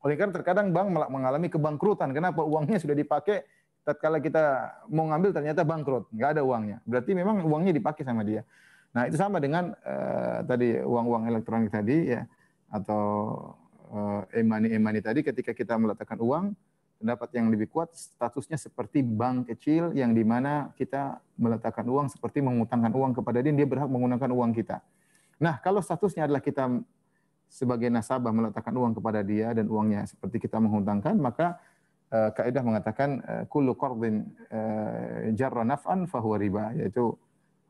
Oleh karena terkadang bank mengalami kebangkrutan. Kenapa? Uangnya sudah dipakai, tatkala kita mau ngambil ternyata bangkrut, nggak ada uangnya. Berarti memang uangnya dipakai sama dia. Nah itu sama dengan tadi uang-uang elektronik tadi ya, atau e-money tadi, ketika kita meletakkan uang, pendapat yang lebih kuat statusnya seperti bank kecil yang dimana kita meletakkan uang seperti mengutangkan uang kepada dia berhak menggunakan uang kita. Nah kalau statusnya adalah kita sebagai nasabah meletakkan uang kepada dia dan uangnya seperti kita menghutangkan, maka kaidah mengatakan kullu qardin jarra naf'an fahuwa riba, yaitu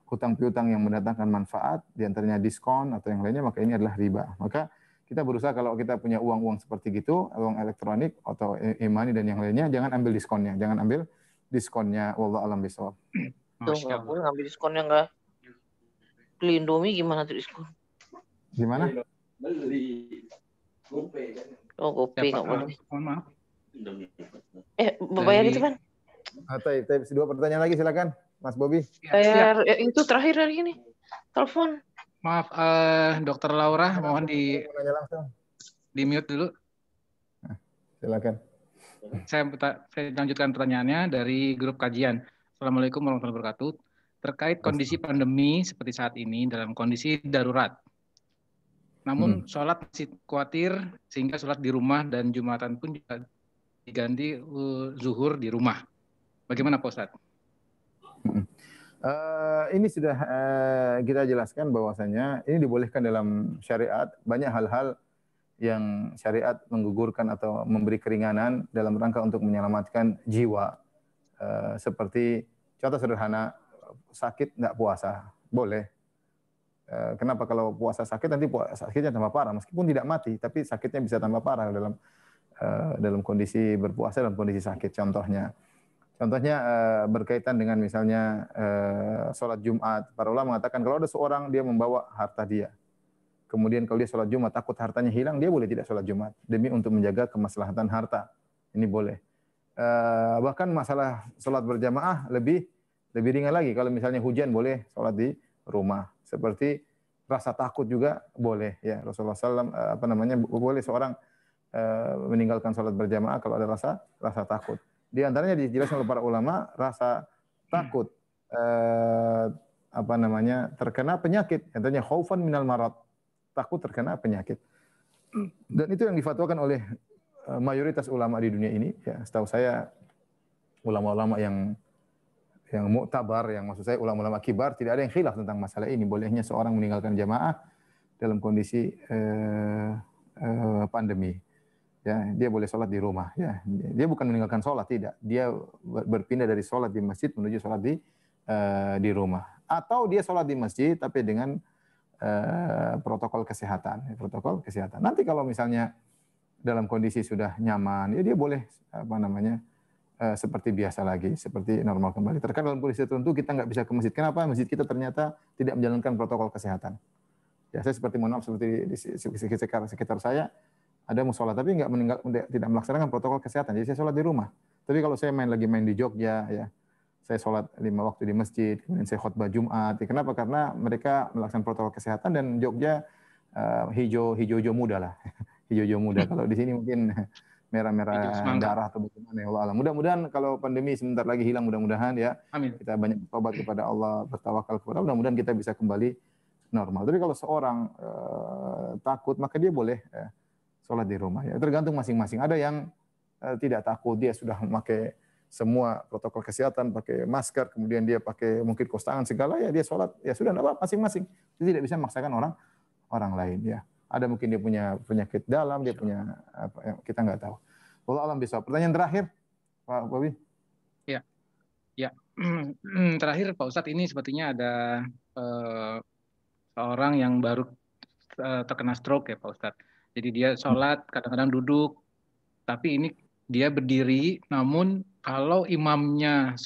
hutang piutang yang mendatangkan manfaat, diantaranya diskon atau yang lainnya, maka ini adalah riba. Maka kita berusaha kalau kita punya uang-uang seperti gitu, uang elektronik atau e-money dan yang lainnya, jangan ambil diskonnya. Jangan ambil diskonnya. Wallahu a'lam bishawab. Tuh, nggak boleh ngambil diskonnya, nggak. Beli Indomie gimana tuh diskon? Gimana? Beli GoPay. Oh, GoPay nggak boleh. Mohon maaf. Bayar itu kan? Dua pertanyaan lagi silakan, Mas Bobi. Bayar itu terakhir hari ini. Telepon. Maaf, Dokter Laura, mohon di mute dulu. Silakan. Saya lanjutkan pertanyaannya dari grup kajian. Assalamualaikum warahmatullahi wabarakatuh. Terkait kondisi pandemi seperti saat ini dalam kondisi darurat. Namun sholat masih khawatir sehingga sholat di rumah dan Jumatan pun juga diganti zuhur di rumah. Bagaimana Pak Ustadz? Ini sudah kita jelaskan bahwasanya ini dibolehkan dalam syariat. Banyak hal-hal yang syariat menggugurkan atau memberi keringanan dalam rangka untuk menyelamatkan jiwa. Seperti contoh sederhana, sakit nggak puasa, boleh. Kenapa kalau puasa sakit nanti sakitnya tambah parah, meskipun tidak mati, tapi sakitnya bisa tambah parah dalam kondisi berpuasa, dalam kondisi sakit. Contohnya berkaitan dengan misalnya sholat Jumat. Para ulama mengatakan kalau ada seorang dia membawa harta dia, kemudian kalau dia sholat Jumat takut hartanya hilang, dia boleh tidak sholat Jumat demi untuk menjaga kemaslahatan harta. Ini boleh. Bahkan masalah sholat berjamaah lebih ringan lagi. Kalau misalnya hujan boleh sholat di rumah. Seperti rasa takut juga boleh. Ya Rasulullah SAW boleh seorang meninggalkan sholat berjamaah kalau ada rasa takut. Di antaranya dijelaskan oleh para ulama rasa takut terkena penyakit, contohnya khaufan minal marad, takut terkena penyakit. Dan itu yang difatwakan oleh mayoritas ulama di dunia ini, ya, setahu saya ulama-ulama yang muktabar, yang maksud saya ulama-ulama kibar, tidak ada yang khilaf tentang masalah ini, bolehnya seorang meninggalkan jamaah dalam kondisi pandemi. Ya, dia boleh sholat di rumah. Ya, dia bukan meninggalkan sholat, tidak. Dia berpindah dari sholat di masjid menuju sholat di rumah. Atau dia sholat di masjid tapi dengan protokol kesehatan. Nanti kalau misalnya dalam kondisi sudah nyaman, ya dia boleh seperti biasa lagi, seperti normal kembali. Terkadang dalam kondisi tertentu kita nggak bisa ke masjid. Kenapa? Masjid kita ternyata tidak menjalankan protokol kesehatan. Ya, saya seperti seperti di sekitar saya. Ada musola tapi tidak melaksanakan protokol kesehatan. Jadi saya sholat di rumah. Tapi kalau saya main di Jogja, ya saya sholat 5 waktu di masjid, kemudian saya khutbah Jumat. Ya, kenapa? Karena mereka melaksanakan protokol kesehatan dan Jogja hijau muda lah, hijau muda. Kalau di sini mungkin merah-merah darah atau bagaimana ya Allah. Mudah-mudahan kalau pandemi sebentar lagi hilang, mudah-mudahan ya. Amin. Kita banyak bertobat kepada Allah, bertawakal kepada Allah. Mudah-mudahan kita bisa kembali normal. Tapi kalau seorang takut, maka dia boleh sholat di rumah. Ya, tergantung masing-masing. Ada yang tidak takut, dia sudah memakai semua protokol kesehatan, pakai masker, kemudian dia pakai mungkin kaos tangan segala, ya dia sholat, ya sudah, enggak apa, masing-masing. Dia tidak bisa memaksakan orang lain. Ya, ada mungkin dia punya penyakit dalam, dia punya apa, ya, kita nggak tahu. Wallahu a'lam bishawab. Pertanyaan terakhir, Pak Bobi. Ya. Terakhir Pak Ustadz, ini sepertinya ada seorang yang baru terkena stroke ya Pak Ustadz. Jadi dia sholat kadang-kadang duduk, tapi ini dia berdiri, namun kalau imamnya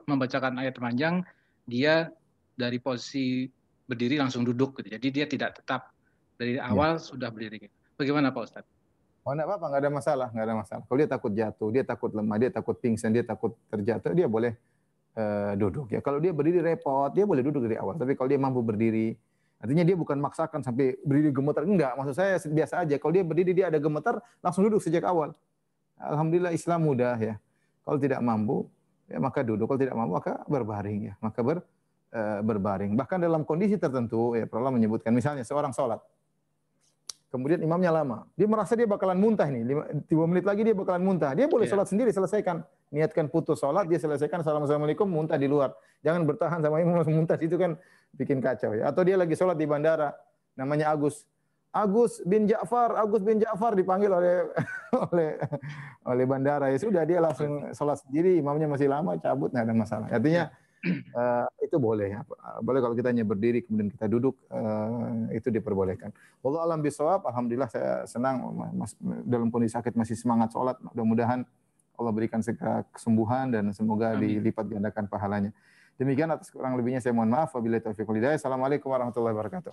membacakan ayat panjang, dia dari posisi berdiri langsung duduk. Gitu. Jadi dia tidak tetap dari awal sudah berdiri. Gitu. Bagaimana Pak Ustadz? Oh, enggak apa-apa, enggak ada masalah. Kalau dia takut jatuh, dia takut lemah, dia takut pingsan, dia takut terjatuh, dia boleh duduk. Ya, kalau dia berdiri repot, dia boleh duduk dari awal. Tapi kalau dia mampu berdiri, artinya dia bukan maksakan sampai berdiri gemetar. Enggak, maksud saya biasa aja. Kalau dia berdiri, dia ada gemetar, langsung duduk sejak awal. Alhamdulillah Islam mudah ya. Kalau tidak mampu, ya maka duduk. Kalau tidak mampu, maka berbaring ya. Maka berbaring. Bahkan dalam kondisi tertentu, ya Allah menyebutkan, misalnya seorang sholat, kemudian imamnya lama. Dia merasa dia bakalan muntah nih. 3 menit lagi dia bakalan muntah. Dia boleh sholat sendiri, selesaikan. Niatkan putus sholat, dia selesaikan. Assalamualaikum, muntah di luar. Jangan bertahan sama imam langsung muntah. Itu kan bikin kacau ya. Atau dia lagi sholat di bandara. Namanya Agus bin Ja'far dipanggil oleh bandara. Ya sudah, dia langsung sholat sendiri. Imamnya masih lama, cabut. Nggak ada masalah. Artinya itu boleh ya. Boleh kalau kita hanya berdiri kemudian kita duduk, itu diperbolehkan. Wallahu a'lam bishawab. Alhamdulillah saya senang dalam kondisi sakit masih semangat sholat. Mudah-mudahan Allah berikan segera kesembuhan dan semoga dilipat gandakan pahalanya. Demikian, atas kurang lebihnya saya mohon maaf. Wabillahi taufiq wal hidayah. Assalamualaikum warahmatullahi wabarakatuh.